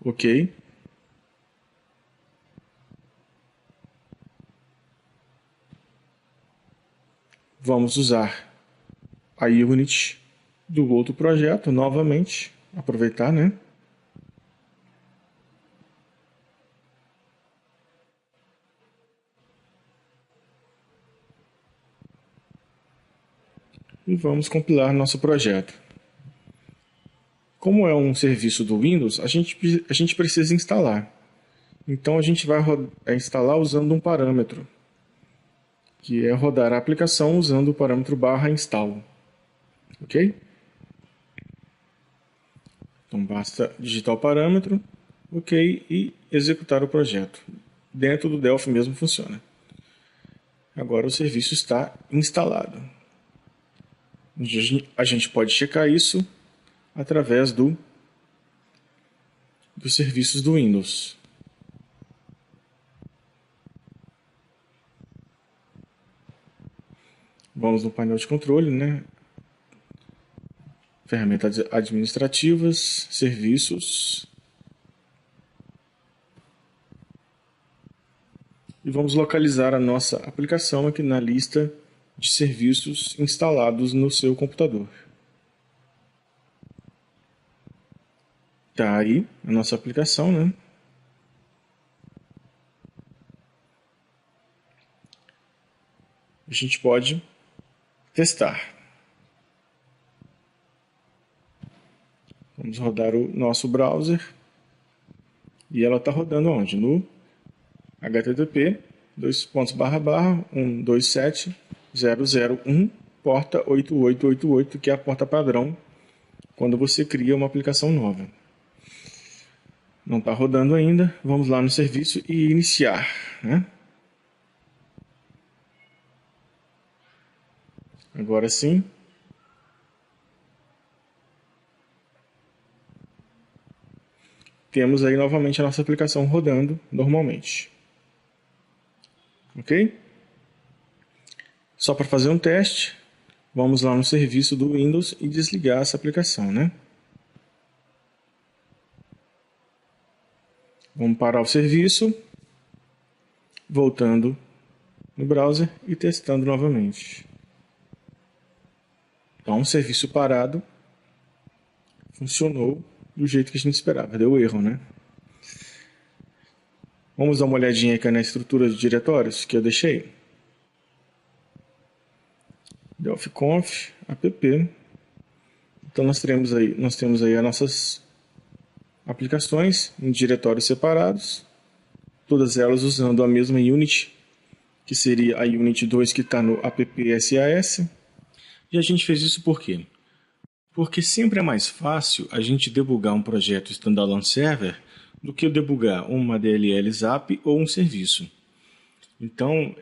Ok. Vamos usar a unit do outro projeto novamente. Aproveitar, né? E vamos compilar nosso projeto. Como é um serviço do Windows, a gente precisa instalar. Então a gente vai instalar usando um parâmetro, que é rodar a aplicação usando o parâmetro /install. Ok? Então basta digitar o parâmetro, ok, e executar o projeto. Dentro do Delphi mesmo funciona. Agora o serviço está instalado. A gente pode checar isso através dos serviços do Windows. Vamos no painel de controle, né? Ferramentas administrativas, serviços. E vamos localizar a nossa aplicação aqui na lista de serviços instalados no seu computador. Tá aí a nossa aplicação, né? A gente pode testar. Vamos rodar o nosso browser. E ela está rodando onde? No http ://127.0.0.1 porta 8888, que é a porta padrão quando você cria uma aplicação nova. Não está rodando ainda. Vamos lá no serviço e iniciar, né? Agora sim. Temos aí novamente a nossa aplicação rodando normalmente. Ok? Só para fazer um teste, vamos lá no serviço do Windows e desligar essa aplicação, né? Vamos parar o serviço, voltando no browser e testando novamente. Então, o serviço parado funcionou do jeito que a gente esperava. Deu erro, né? Vamos dar uma olhadinha aqui na estrutura de diretórios que eu deixei. delphi-conf app. Então nós temos aí as nossas aplicações em diretórios separados, todas elas usando a mesma unit, que seria a unit 2 que está no app.sas. E a gente fez isso por quê? Porque sempre é mais fácil a gente debugar um projeto standalone server do que debugar uma DLL ZAP ou um serviço. Então,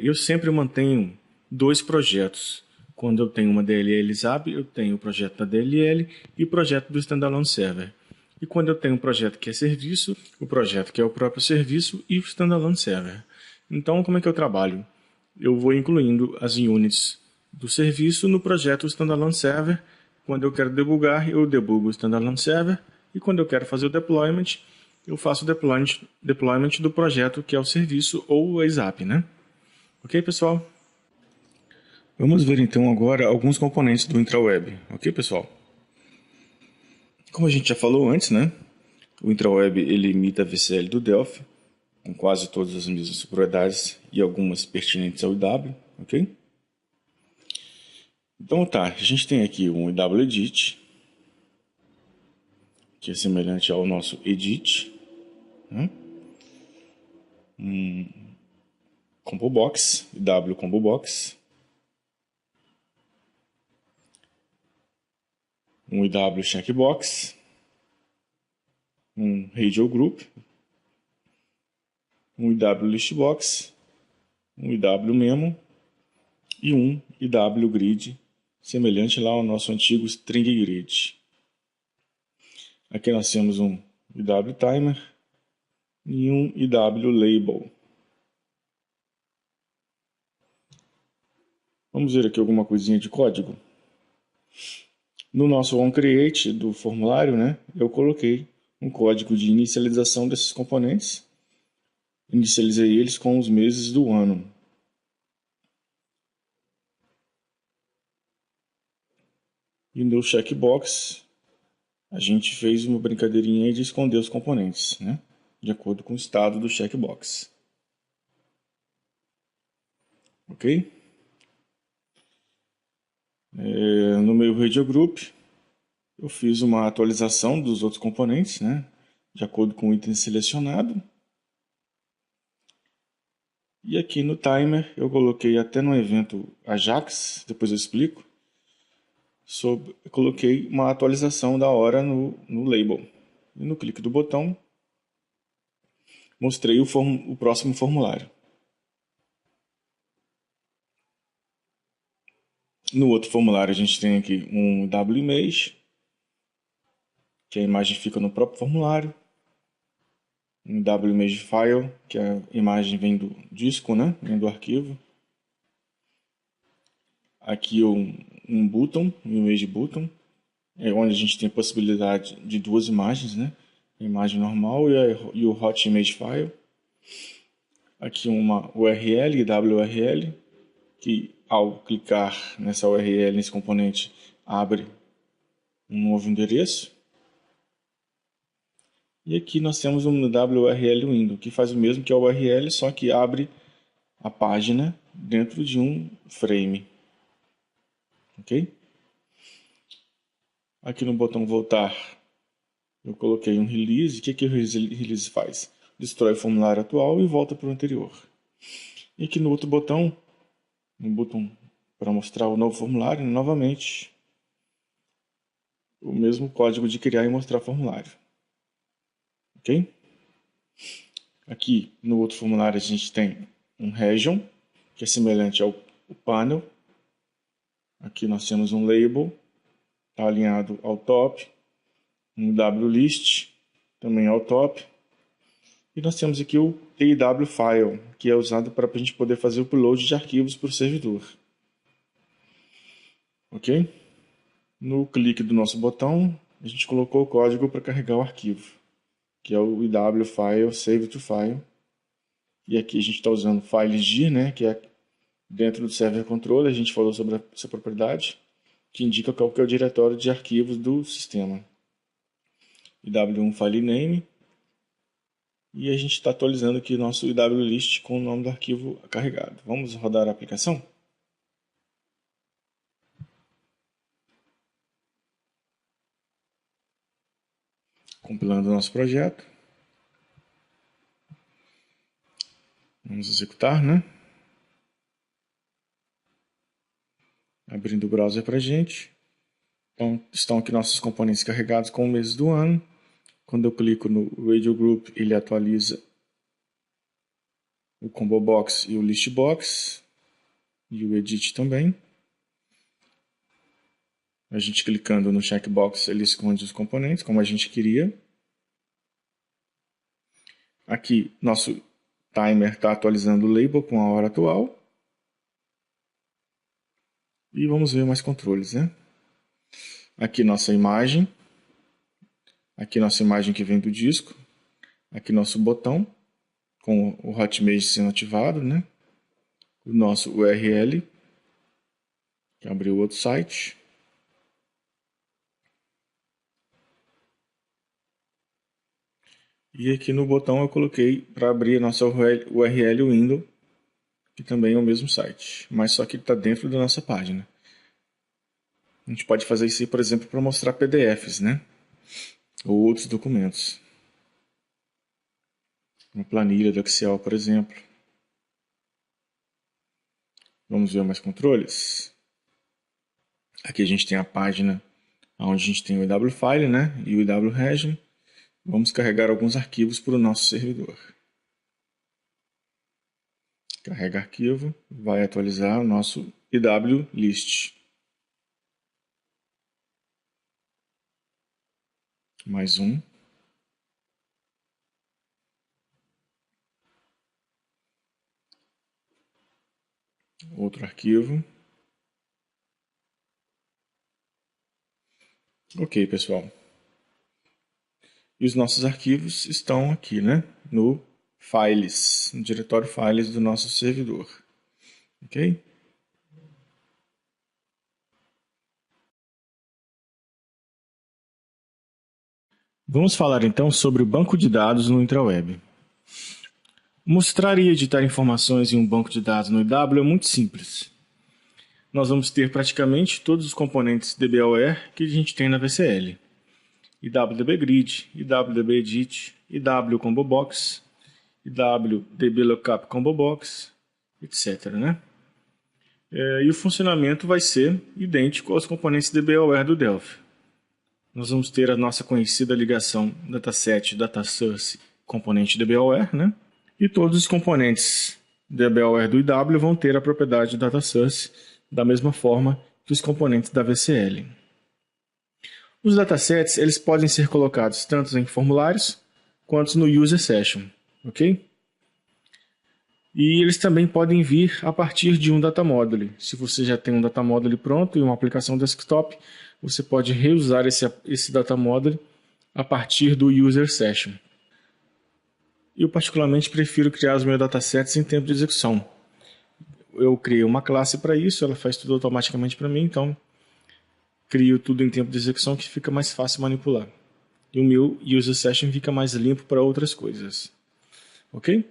eu sempre mantenho dois projetos. Quando eu tenho uma DLL ZAP, eu tenho o projeto da DLL e o projeto do standalone server. E quando eu tenho um projeto que é serviço, o projeto que é o próprio serviço e o standalone server. Então, como é que eu trabalho? Eu vou incluindo as units do serviço no projeto standalone server. Quando eu quero debugar, eu debugo o standalone server. E quando eu quero fazer o deployment, eu faço o deployment do projeto que é o serviço ou a ZAP, né? Ok, pessoal? Vamos ver então agora alguns componentes do IntraWeb. Ok, pessoal? Como a gente já falou antes, né? O IntraWeb ele imita a VCL do Delphi, com quase todas as mesmas propriedades e algumas pertinentes ao IW, ok? Então tá, a gente tem aqui um IWEdit, que é semelhante ao nosso edit, né? Combo Box, IW Combo Box, um IW Checkbox, um Radio Group, um IW Listbox, um IW Memo e um IW Grid, semelhante lá ao nosso antigo String Grid. Aqui nós temos um IW Timer e um IW Label. Vamos ver aqui alguma coisinha de código. No nosso onCreate do formulário, né, eu coloquei um código de inicialização desses componentes. Inicializei eles com os meses do ano. E no checkbox, a gente fez uma brincadeirinha de esconder os componentes, né, de acordo com o estado do checkbox. Ok? No meu Radio Group, eu fiz uma atualização dos outros componentes, né, de acordo com o item selecionado. E aqui no timer eu coloquei até no evento Ajax, depois eu explico, eu coloquei uma atualização da hora no label. E no clique do botão, mostrei o próximo formulário. No outro formulário a gente tem aqui um WImage, que a imagem fica no próprio formulário. Um WImagefile, que a imagem vem do disco, né? Vem do arquivo. Aqui um button, um image button, onde a gente tem a possibilidade de duas imagens, né? A imagem normal e o hot image file. Aqui uma URL, WURL, que ao clicar nessa URL, nesse componente, abre um novo endereço. E aqui nós temos um WURL window, que faz o mesmo que a URL, só que abre a página dentro de um frame. Ok? Aqui no botão voltar, eu coloquei um release. O que o release faz? Destrói o formulário atual e volta para o anterior. E aqui no outro botão, um botão para mostrar o novo formulário, novamente, o mesmo código de criar e mostrar formulário. Ok? Aqui no outro formulário a gente tem um region, que é semelhante ao panel. Aqui nós temos um label, está alinhado ao top, um wlist, também ao top. E nós temos aqui o TIW file, que é usado para a gente poder fazer o upload de arquivos para o servidor. Ok? No clique do nosso botão, a gente colocou o código para carregar o arquivo, que é o IW file, save to file. E aqui a gente está usando files.dir, né, que é dentro do server control. A gente falou sobre essa propriedade, que indica qual que é o diretório de arquivos do sistema. IW1 file name, E a gente está atualizando aqui o nosso IWList com o nome do arquivo carregado. Vamos rodar a aplicação? Compilando o nosso projeto. Vamos executar, né? Abrindo o browser para a gente. Então, estão aqui nossos componentes carregados com o mês do ano. Quando eu clico no Radio Group, ele atualiza o Combo Box e o List Box. E o Edit também. A gente clicando no checkbox, ele esconde os componentes, como a gente queria. Aqui, nosso timer está atualizando o label com a hora atual. E vamos ver mais controles, né? Aqui nossa imagem. Aqui nossa imagem que vem do disco. Aqui nosso botão, com o Hotmage sendo ativado, né? O nosso URL, que abriu outro site. E aqui no botão eu coloquei para abrir a nossa URL window, que também é o mesmo site, mas só que ele está dentro da nossa página. A gente pode fazer isso, por exemplo, para mostrar PDFs, né? Ou outros documentos. Uma planilha do Excel, por exemplo. Vamos ver mais controles. Aqui a gente tem a página onde a gente tem o IW File, né? E o IW Region. Vamos carregar alguns arquivos para o nosso servidor. Carrega arquivo, vai atualizar o nosso IW List. Mais um. Outro arquivo. Ok, pessoal. E os nossos arquivos estão aqui, né? No Files, no diretório Files do nosso servidor. Ok? Vamos falar então sobre o banco de dados no IntraWeb. Mostrar e editar informações em um banco de dados no IW é muito simples. Nós vamos ter praticamente todos os componentes DBOR que a gente tem na VCL. IWDBGrid, IWDBEdit, IW Combo Box, IWDBLookup Combo Box, etc. Né? E o funcionamento vai ser idêntico aos componentes DBOR do Delphi. Nós vamos ter a nossa conhecida ligação dataset, datasource, componente DBOR, né? E todos os componentes DBOR do IW vão ter a propriedade datasource da mesma forma que os componentes da VCL. Os datasets eles podem ser colocados tanto em formulários quanto no User Session, ok? E eles também podem vir a partir de um data module. Se você já tem um data module pronto e uma aplicação desktop, você pode reusar esse data module a partir do User Session. Eu particularmente prefiro criar os meus datasets em tempo de execução. Eu criei uma classe para isso, ela faz tudo automaticamente para mim, então crio tudo em tempo de execução que fica mais fácil manipular. E o meu User Session fica mais limpo para outras coisas. Ok?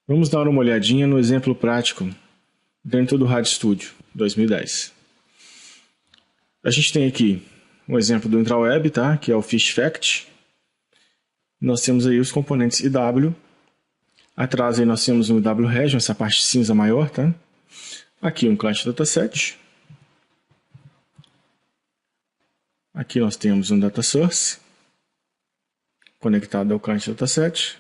Vamos dar uma olhadinha no exemplo prático dentro do RadStudio 2010. A gente tem aqui um exemplo do IntraWeb, tá? Que é o FishFact. Nós temos aí os componentes IW. Atrás aí nós temos um IW Region, essa parte cinza maior, tá? Aqui um Client Dataset. Aqui nós temos um Data Source conectado ao Client Dataset.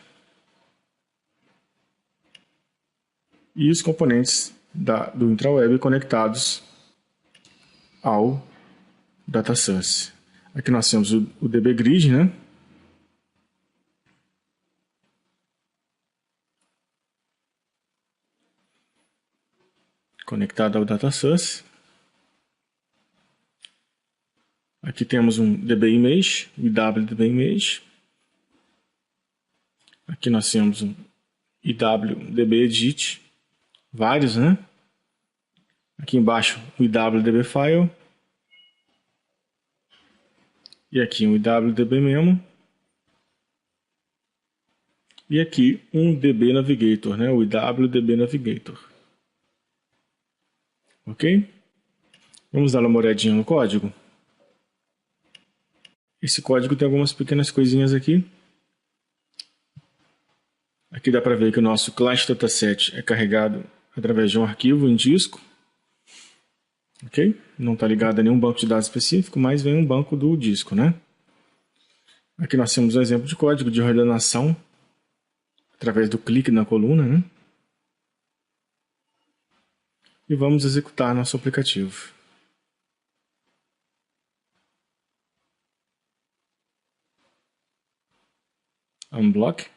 E os componentes do IntraWeb conectados ao Data Source. Aqui nós temos o DBGrid, né? Conectado ao Data Source. Aqui temos um DBImage, o IWDBImage. Aqui nós temos um IWDBEdit, vários, né? Aqui embaixo o IWDBFile. E aqui um IWDBMemo. e aqui um DB Navigator, né? O IWDB Navigator. Ok? Vamos dar uma olhadinha no código. Esse código tem algumas pequenas coisinhas aqui. Aqui dá para ver que o nosso client dataset é carregado através de um arquivo em disco. Ok? Não está ligado a nenhum banco de dados específico, mas vem um banco do disco, né? Aqui nós temos um exemplo de código de ordenação através do clique na coluna, né? E vamos executar nosso aplicativo. Unblock.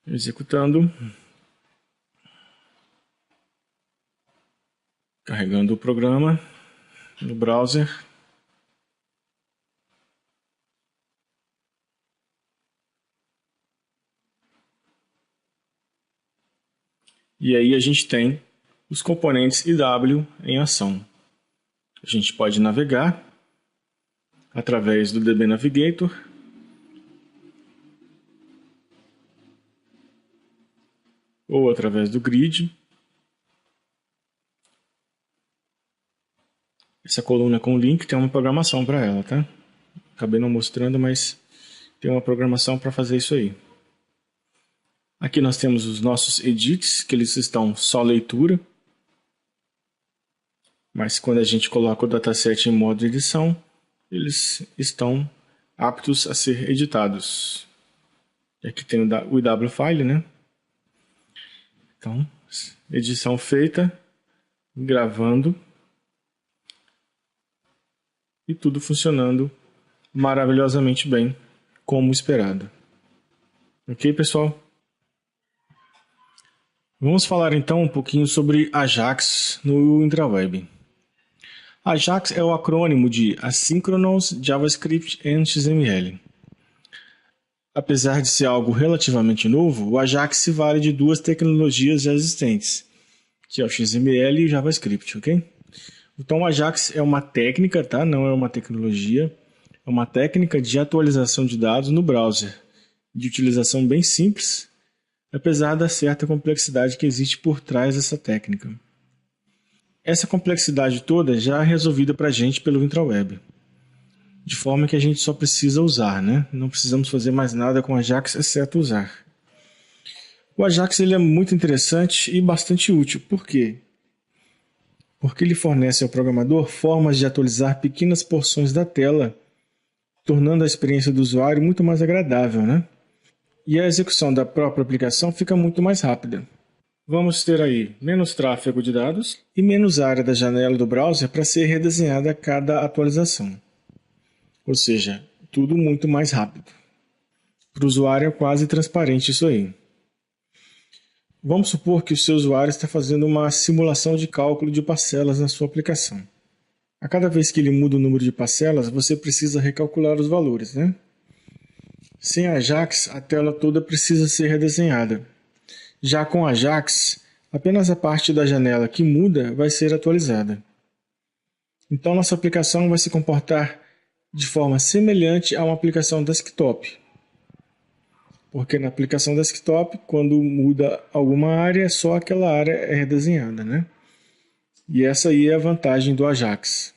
Executando. Carregando o programa no browser. E aí a gente tem os componentes IW em ação. A gente pode navegar através do DB Navigator ou através do grid. Essa coluna com o link tem uma programação para ela, tá? Acabei não mostrando, mas tem uma programação para fazer isso aí. Aqui nós temos os nossos edits, que eles estão só leitura. Mas quando a gente coloca o dataset em modo de edição, eles estão aptos a ser editados. E aqui tem o IW file, né? Então, edição feita, gravando e tudo funcionando maravilhosamente bem, como esperado. Ok, pessoal? Vamos falar então um pouquinho sobre Ajax no IntraWeb. Ajax é o acrônimo de Asynchronous JavaScript and XML. Apesar de ser algo relativamente novo, o Ajax se vale de duas tecnologias já existentes, que é o XML e o JavaScript, ok? Então o Ajax é uma técnica, tá? Não é uma tecnologia, é uma técnica de atualização de dados no browser, de utilização bem simples, apesar da certa complexidade que existe por trás dessa técnica. Essa complexidade toda já é resolvida para a gente pelo IntraWeb, de forma que a gente só precisa usar, né? Não precisamos fazer mais nada com o Ajax exceto usar. O Ajax ele é muito interessante e bastante útil. Por quê? Porque ele fornece ao programador formas de atualizar pequenas porções da tela, tornando a experiência do usuário muito mais agradável, né? E a execução da própria aplicação fica muito mais rápida. Vamos ter aí menos tráfego de dados e menos área da janela do browser para ser redesenhada a cada atualização. Ou seja, tudo muito mais rápido. Para o usuário é quase transparente isso aí. Vamos supor que o seu usuário está fazendo uma simulação de cálculo de parcelas na sua aplicação. A cada vez que ele muda o número de parcelas, você precisa recalcular os valores, né? Sem Ajax, a tela toda precisa ser redesenhada. Já com Ajax, apenas a parte da janela que muda vai ser atualizada. Então, nossa aplicação vai se comportar de forma semelhante a uma aplicação desktop. Porque na aplicação desktop, quando muda alguma área, só aquela área é redesenhada, né? E essa aí é a vantagem do Ajax.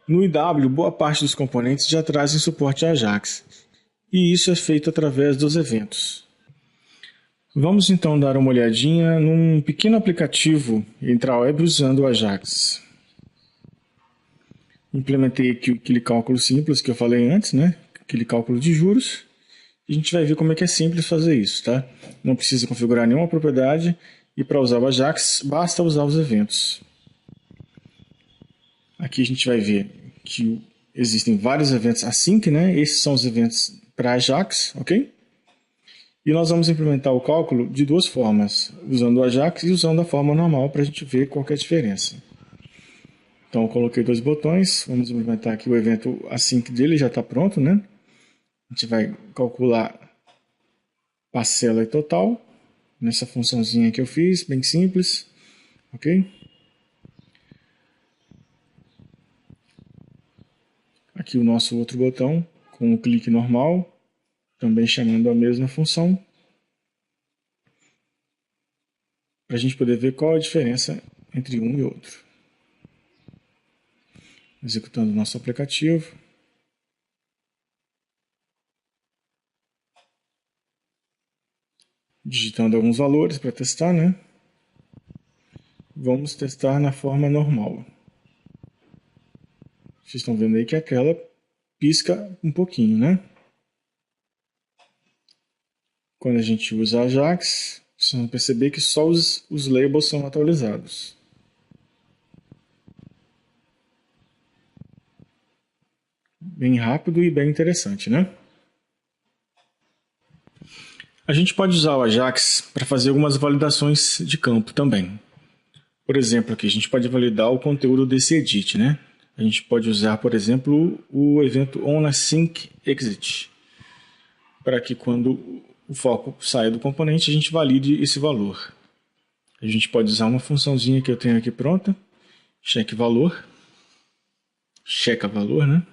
No IW, boa parte dos componentes já trazem suporte a Ajax. E isso é feito através dos eventos. Vamos então dar uma olhadinha num pequeno aplicativo IntraWeb usando o Ajax. Implementei aqui aquele cálculo simples que eu falei antes, né? Aquele cálculo de juros. E a gente vai ver como é que é simples fazer isso, tá? Não precisa configurar nenhuma propriedade e para usar o Ajax basta usar os eventos. Aqui a gente vai ver que existem vários eventos async, né? Esses são os eventos para Ajax, ok? E nós vamos implementar o cálculo de duas formas, usando o Ajax e usando a forma normal para a gente ver qual que é a diferença. Então eu coloquei dois botões, vamos implementar aqui o evento async dele, já está pronto, né? A gente vai calcular parcela e total, nessa funçãozinha que eu fiz, bem simples, ok? Aqui o nosso outro botão, com o clique normal, também chamando a mesma função, para a gente poder ver qual a diferença entre um e outro. Executando o nosso aplicativo. Digitando alguns valores para testar, né? Vamos testar na forma normal. Vocês estão vendo aí que a tela pisca um pouquinho, né? Quando a gente usa Ajax, vocês vão perceber que só os labels são atualizados. Bem rápido e bem interessante, né? A gente pode usar o Ajax para fazer algumas validações de campo também. Por exemplo, aqui a gente pode validar o conteúdo desse edit, né? A gente pode usar, por exemplo, o evento onAsyncExit, para que quando o foco saia do componente, a gente valide esse valor. A gente pode usar uma funçãozinha que eu tenho aqui pronta, checkValor, checa valor, né?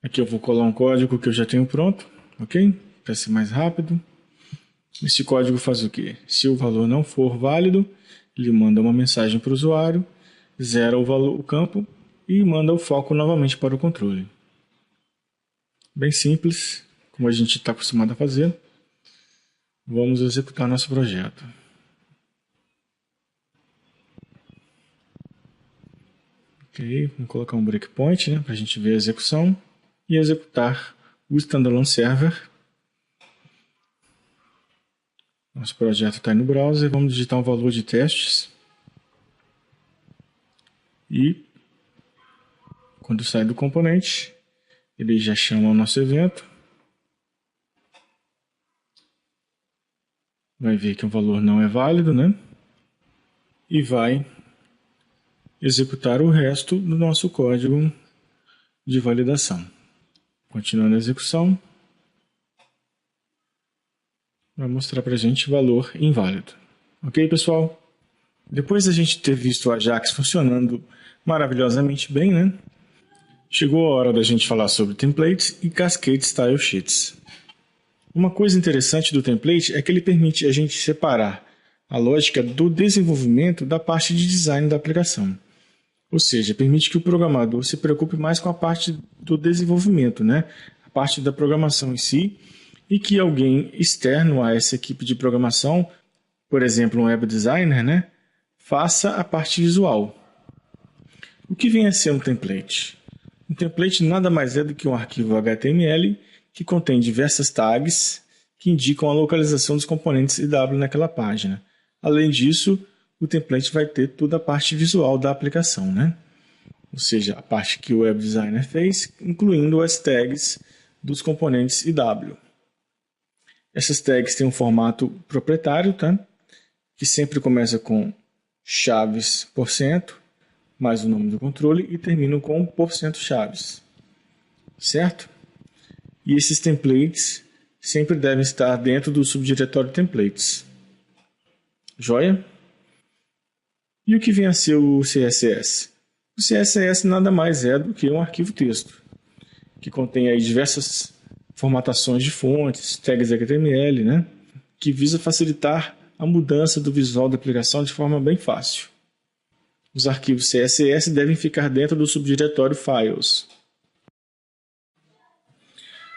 Aqui eu vou colar um código que eu já tenho pronto, ok? Para ser mais rápido. Esse código faz o quê? Se o valor não for válido, ele manda uma mensagem para o usuário, zera o campo e manda o foco novamente para o controle. Bem simples, como a gente está acostumado a fazer. Vamos executar nosso projeto. Ok, vamos colocar um breakpoint, né, para a gente ver a execução e executar o standalone server. Nosso projeto está aí no browser, vamos digitar um valor de testes e quando sai do componente, ele já chama o nosso evento, vai ver que o valor não é válido, né? E vai executar o resto do nosso código de validação. Continuando a execução, vai mostrar para a gente valor inválido. Ok, pessoal? Depois da gente ter visto o Ajax funcionando maravilhosamente bem, né? Chegou a hora da gente falar sobre templates e Cascade Style Sheets. Uma coisa interessante do template é que ele permite a gente separar a lógica do desenvolvimento da parte de design da aplicação. Ou seja, permite que o programador se preocupe mais com a parte do desenvolvimento, né? A parte da programação em si, e que alguém externo a essa equipe de programação, por exemplo, um web designer, né? Faça a parte visual. O que vem a ser um template? Um template nada mais é do que um arquivo HTML que contém diversas tags que indicam a localização dos componentes IW naquela página. Além disso, o template vai ter toda a parte visual da aplicação, né? Ou seja, a parte que o web designer fez, incluindo as tags dos componentes IW. Essas tags têm um formato proprietário, tá? Que sempre começa com chaves %, mais o nome do controle, e terminam com %chaves. Certo? E esses templates sempre devem estar dentro do subdiretório templates. Joia? E o que vem a ser o CSS? O CSS nada mais é do que um arquivo texto, que contém aí diversas formatações de fontes, tags HTML, né? Que visa facilitar a mudança do visual da aplicação de forma bem fácil. Os arquivos CSS devem ficar dentro do subdiretório Files.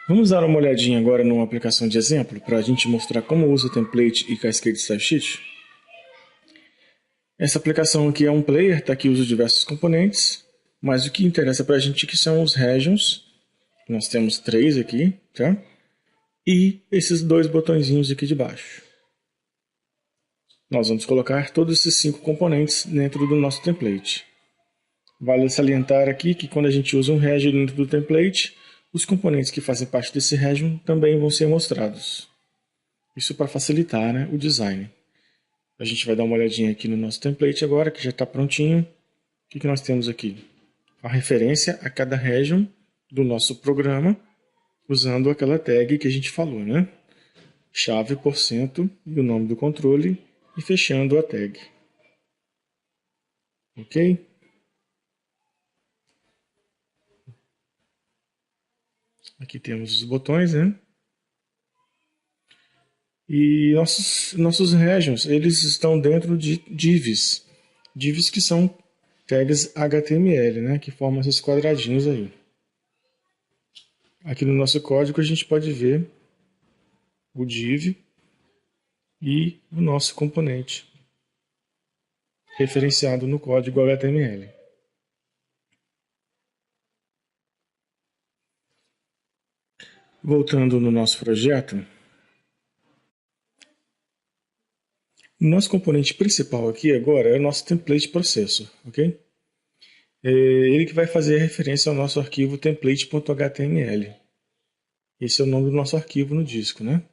Vamos dar uma olhadinha agora numa aplicação de exemplo para a gente mostrar como usa template e Cascade Style Sheet. Essa aplicação aqui é um player, tá? Que usa diversos componentes, mas o que interessa para a gente aqui são os regions. Nós temos 3 aqui, tá? E esses 2 botõezinhos aqui de baixo. Nós vamos colocar todos esses 5 componentes dentro do nosso template. Vale salientar aqui que quando a gente usa um region dentro do template, os componentes que fazem parte desse region também vão ser mostrados. Isso para facilitar, né, o design. A gente vai dar uma olhadinha aqui no nosso template agora, que já está prontinho. O que nós temos aqui? A referência a cada region do nosso programa, usando aquela tag que a gente falou, né? Chave % e o nome do controle, e fechando a tag. Ok? Aqui temos os botões, né? E nossos regions, eles estão dentro de divs. Divs que são tags HTML, né? Que formam esses quadradinhos aí. Aqui no nosso código a gente pode ver o div e o nosso componente referenciado no código HTML. Voltando no nosso projeto, o nosso componente principal aqui agora é o nosso template processor, ok? É ele que vai fazer referência ao nosso arquivo template.html. Esse é o nome do nosso arquivo no disco, né?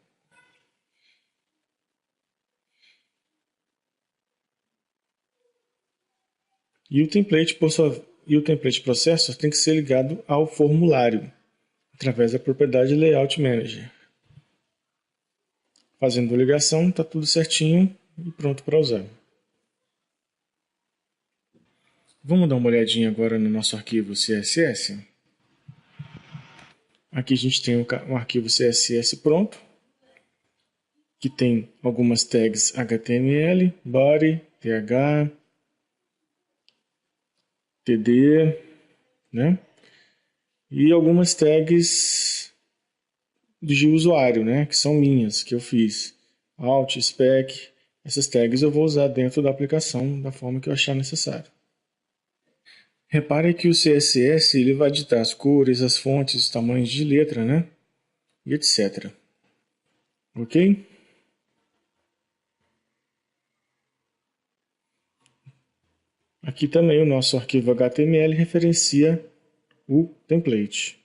E o template processor tem que ser ligado ao formulário, através da propriedade Layout Manager. Fazendo a ligação, está tudo certinho e pronto para usar. Vamos dar uma olhadinha agora no nosso arquivo CSS. Aqui a gente tem um arquivo CSS pronto, que tem algumas tags HTML, body, th, td, né? E algumas tags de usuário, né? Que são minhas, que eu fiz. Alt, spec, essas tags eu vou usar dentro da aplicação da forma que eu achar necessário. Repare que o CSS ele vai ditar as cores, as fontes, os tamanhos de letra, né? E etc. Ok? Aqui também o nosso arquivo HTML referencia o template.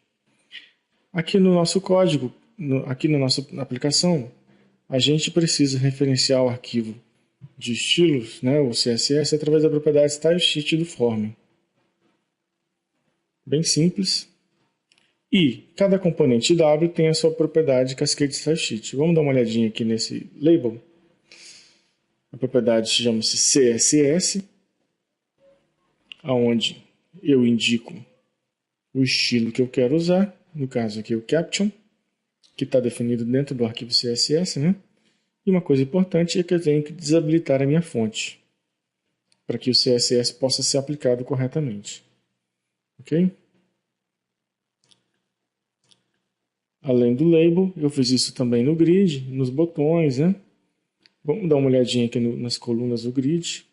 Aqui no nosso código, aqui na nossa aplicação, a gente precisa referenciar o arquivo de estilos, né, o CSS, através da propriedade StyleSheet do form. Bem simples. E cada componente W tem a sua propriedade CascadeStyleSheet. Vamos dar uma olhadinha aqui nesse label. A propriedade chama-se CSS, onde eu indico o estilo que eu quero usar, no caso aqui o caption, que está definido dentro do arquivo CSS, né? E uma coisa importante é que eu tenho que desabilitar a minha fonte, para que o CSS possa ser aplicado corretamente. Ok? Além do label, eu fiz isso também no grid, nos botões, né? Vamos dar uma olhadinha aqui nas colunas do grid.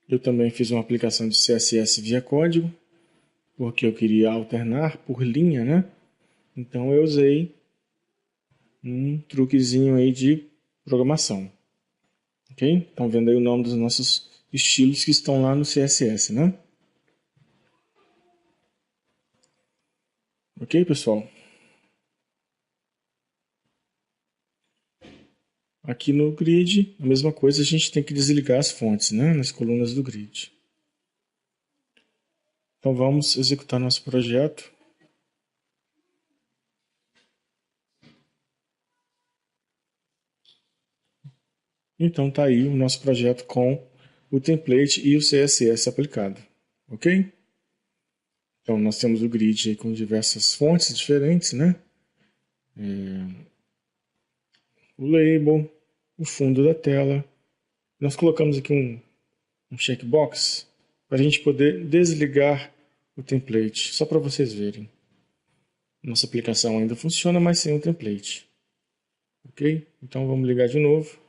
Eu também fiz uma aplicação de CSS via código, porque eu queria alternar por linha, né? Então eu usei um truquezinho aí de programação. Ok? Estão vendo aí o nome dos nossos estilos que estão lá no CSS, né? Ok, pessoal? Aqui no grid, a mesma coisa, a gente tem que desligar as fontes, né? Nas colunas do grid. Então vamos executar nosso projeto. Então está aí o nosso projeto com o template e o CSS aplicado. Ok? Então nós temos o grid aí com diversas fontes diferentes, né? O label, o fundo da tela. Nós colocamos aqui um checkbox para a gente poder desligar o template, só para vocês verem. Nossa aplicação ainda funciona, mas sem o template. Ok? Então vamos ligar de novo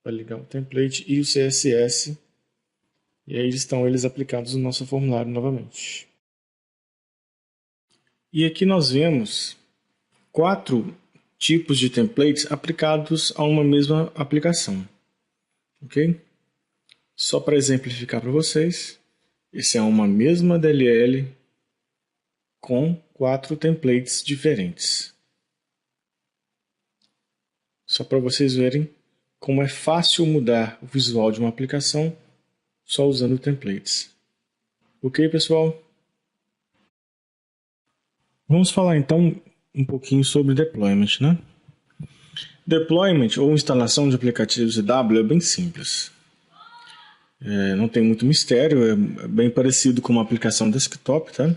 para ligar o template e o CSS. E aí estão eles aplicados no nosso formulário novamente. E aqui nós vemos 4 tipos de templates aplicados a uma mesma aplicação. Ok? Só para exemplificar para vocês, esse é uma mesma DLL com 4 templates diferentes. Só para vocês verem como é fácil mudar o visual de uma aplicação só usando templates. Ok, pessoal? Vamos falar então um pouquinho sobre deployment, né? Deployment ou instalação de aplicativos EW é bem simples. Não tem muito mistério, é bem parecido com uma aplicação desktop, tá?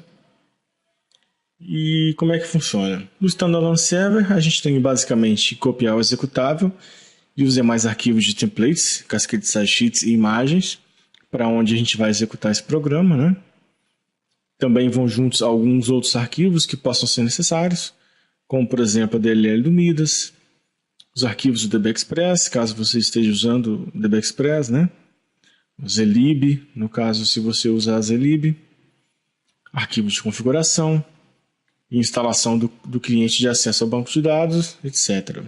E como é que funciona? No Standalone Server, a gente tem basicamente copiar o executável e os demais arquivos de templates, Cascade Style Sheets e imagens, para onde a gente vai executar esse programa, né? Também vão juntos alguns outros arquivos que possam ser necessários, como por exemplo a DLL do Midas, os arquivos do DBExpress, caso você esteja usando o DBExpress, né? O Zlib, no caso se você usar Zlib, arquivos de configuração, instalação do cliente de acesso ao banco de dados, etc.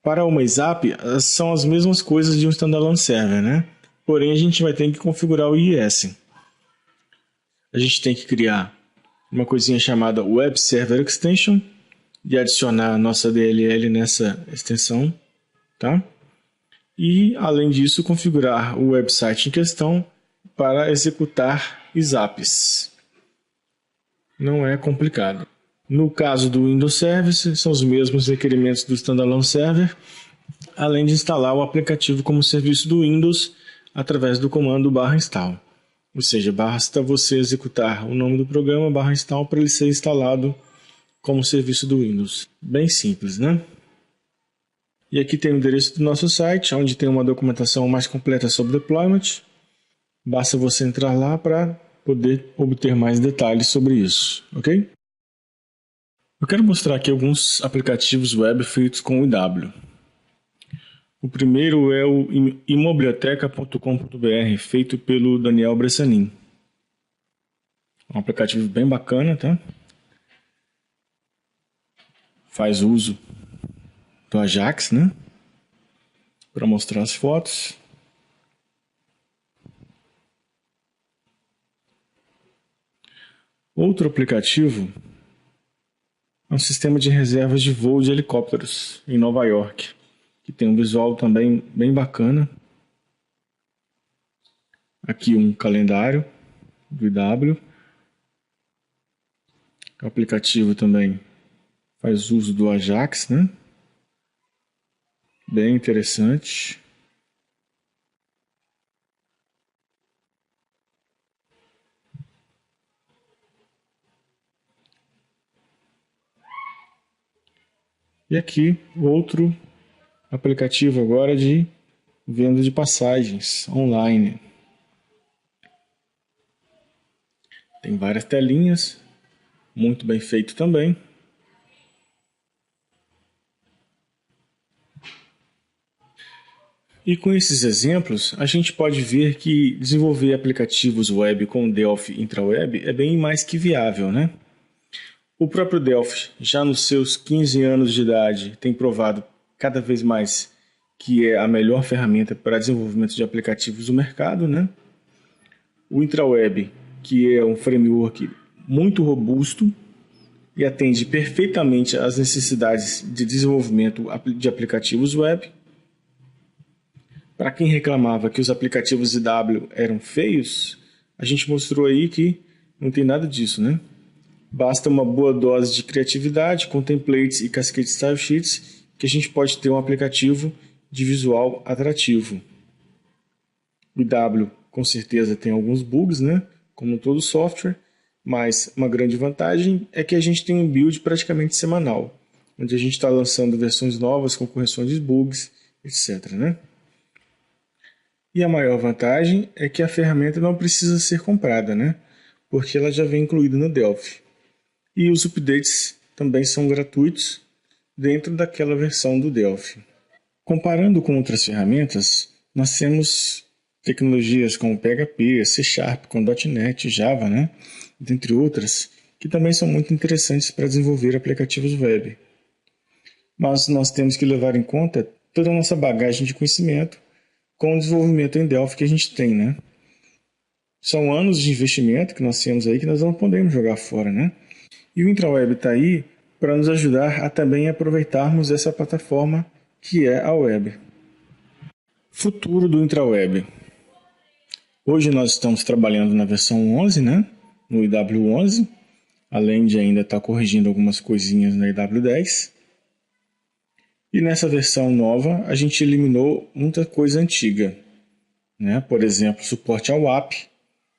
Para uma ISAP, são as mesmas coisas de um Standalone Server, né? Porém, a gente vai ter que configurar o IIS. A gente tem que criar uma coisinha chamada Web Server Extension e adicionar a nossa DLL nessa extensão, tá? E, além disso, configurar o website em questão para executar ISAPs. Não é complicado. No caso do Windows Service, são os mesmos requerimentos do Standalone Server, além de instalar o aplicativo como serviço do Windows através do comando /install. Ou seja, basta você executar o nome do programa /install para ele ser instalado como serviço do Windows. Bem simples, né? E aqui tem o endereço do nosso site, onde tem uma documentação mais completa sobre deployment. Basta você entrar lá para poder obter mais detalhes sobre isso, ok? Eu quero mostrar aqui alguns aplicativos web feitos com o IW. O primeiro é o imoblioteca.com.br, feito pelo Daniel Bressanin. É um aplicativo bem bacana, tá? Faz uso do Ajax, né? Para mostrar as fotos. Outro aplicativo é um sistema de reservas de voo de helicópteros em Nova York, que tem um visual também bem bacana. Aqui um calendário do IW. O aplicativo também faz uso do Ajax, né? Bem interessante. E aqui outro aplicativo agora de venda de passagens online. Tem várias telinhas, muito bem feito também. E com esses exemplos, a gente pode ver que desenvolver aplicativos web com Delphi Intraweb é bem mais que viável, né? O próprio Delphi, já nos seus 15 anos de idade, tem provado cada vez mais que é a melhor ferramenta para desenvolvimento de aplicativos do mercado, né? O Intraweb, que é um framework muito robusto e atende perfeitamente às necessidades de desenvolvimento de aplicativos web. Para quem reclamava que os aplicativos IW eram feios, a gente mostrou aí que não tem nada disso, né? Basta uma boa dose de criatividade com templates e Cascade Style Sheets que a gente pode ter um aplicativo de visual atrativo. O IW com certeza tem alguns bugs, né? Como todo software, mas uma grande vantagem é que a gente tem um build praticamente semanal, onde a gente está lançando versões novas com correções de bugs, etc., né? E a maior vantagem é que a ferramenta não precisa ser comprada, né? Porque ela já vem incluída no Delphi. E os updates também são gratuitos dentro daquela versão do Delphi. Comparando com outras ferramentas, nós temos tecnologias como PHP, C#, com .NET, Java, né? Dentre outras, que também são muito interessantes para desenvolver aplicativos web. Mas nós temos que levar em conta toda a nossa bagagem de conhecimento com o desenvolvimento em Delphi que a gente tem, né? São anos de investimento que nós temos aí que nós não podemos jogar fora, né? E o Intraweb está aí para nos ajudar a também aproveitarmos essa plataforma que é a web. Futuro do Intraweb. Hoje nós estamos trabalhando na versão 11, né? No IW11, além de ainda estar corrigindo algumas coisinhas na IW10. E nessa versão nova, a gente eliminou muita coisa antiga, né? Por exemplo, suporte ao WAP,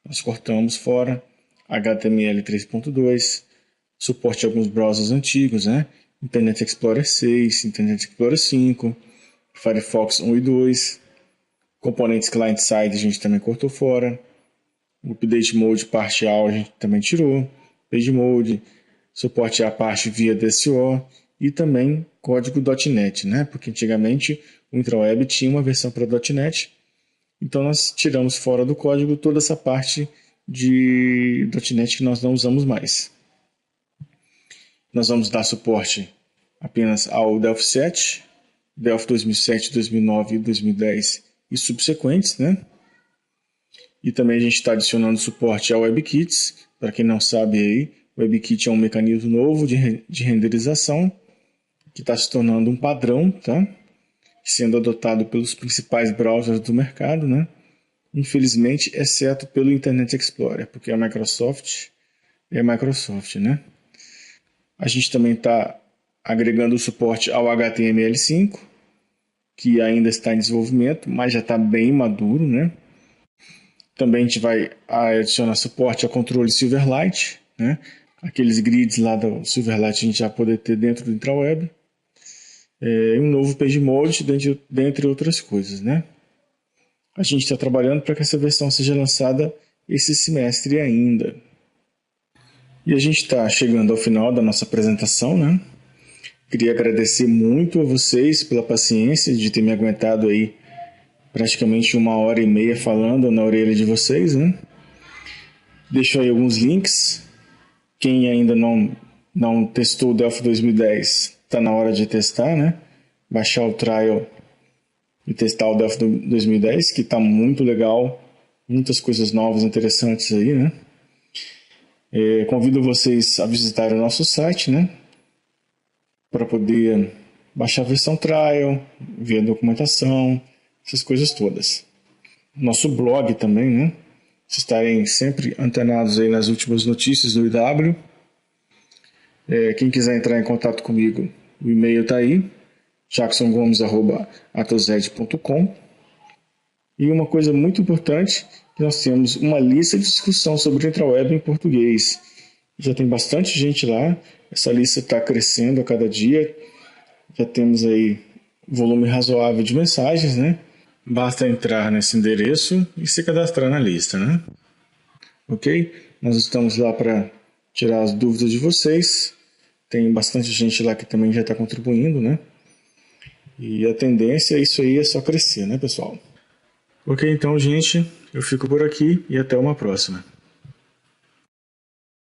nós cortamos fora, HTML 3.2, suporte a alguns browsers antigos, né? Internet Explorer 6, Internet Explorer 5, Firefox 1 e 2, componentes client-side a gente também cortou fora, o Update Mode parcial a gente também tirou, Page Mode, suporte à parte via DSO e também código .NET, né? Porque antigamente o IntraWeb tinha uma versão para .NET, então nós tiramos fora do código toda essa parte de .NET que nós não usamos mais. Nós vamos dar suporte apenas ao Delphi 7, Delphi 2007, 2009, 2010 e subsequentes, né? E também a gente está adicionando suporte ao WebKits. Para quem não sabe aí, o WebKit é um mecanismo novo de renderização que está se tornando um padrão, tá? Sendo adotado pelos principais browsers do mercado, né? Infelizmente, exceto pelo Internet Explorer, porque a Microsoft é Microsoft, né? A gente também está agregando o suporte ao HTML5, que ainda está em desenvolvimento, mas já está bem maduro, né? Também a gente vai adicionar suporte ao controle Silverlight, né? Aqueles grids lá do Silverlight a gente já poder ter dentro do IntraWeb. Um novo Page Mode, dentre outras coisas, né? A gente está trabalhando para que essa versão seja lançada esse semestre ainda. E a gente está chegando ao final da nossa apresentação, né? Queria agradecer muito a vocês pela paciência de ter me aguentado aí praticamente 1h30 falando na orelha de vocês, né? Deixo aí alguns links. Quem ainda não testou o Delphi 2010, está na hora de testar, né? Baixar o trial e testar o Delphi 2010, que está muito legal. Muitas coisas novas, interessantes aí, né? Convido vocês a visitarem o nosso site, né? Para poder baixar a versão trial, ver a documentação, essas coisas todas. Nosso blog também, né? Vocês estarem sempre antenados aí nas últimas notícias do IW. Quem quiser entrar em contato comigo, o e-mail está aí, jacksongomes@atozed.com. E uma coisa muito importante, que nós temos uma lista de discussão sobre o IntraWeb em português. Já tem bastante gente lá, essa lista está crescendo a cada dia, já temos aí volume razoável de mensagens, né? Basta entrar nesse endereço e se cadastrar na lista, né? Ok? Nós estamos lá para tirar as dúvidas de vocês. Tem bastante gente lá que também já está contribuindo, né? E a tendência é isso aí, é só crescer, né, pessoal? Ok, então, gente, eu fico por aqui e até uma próxima.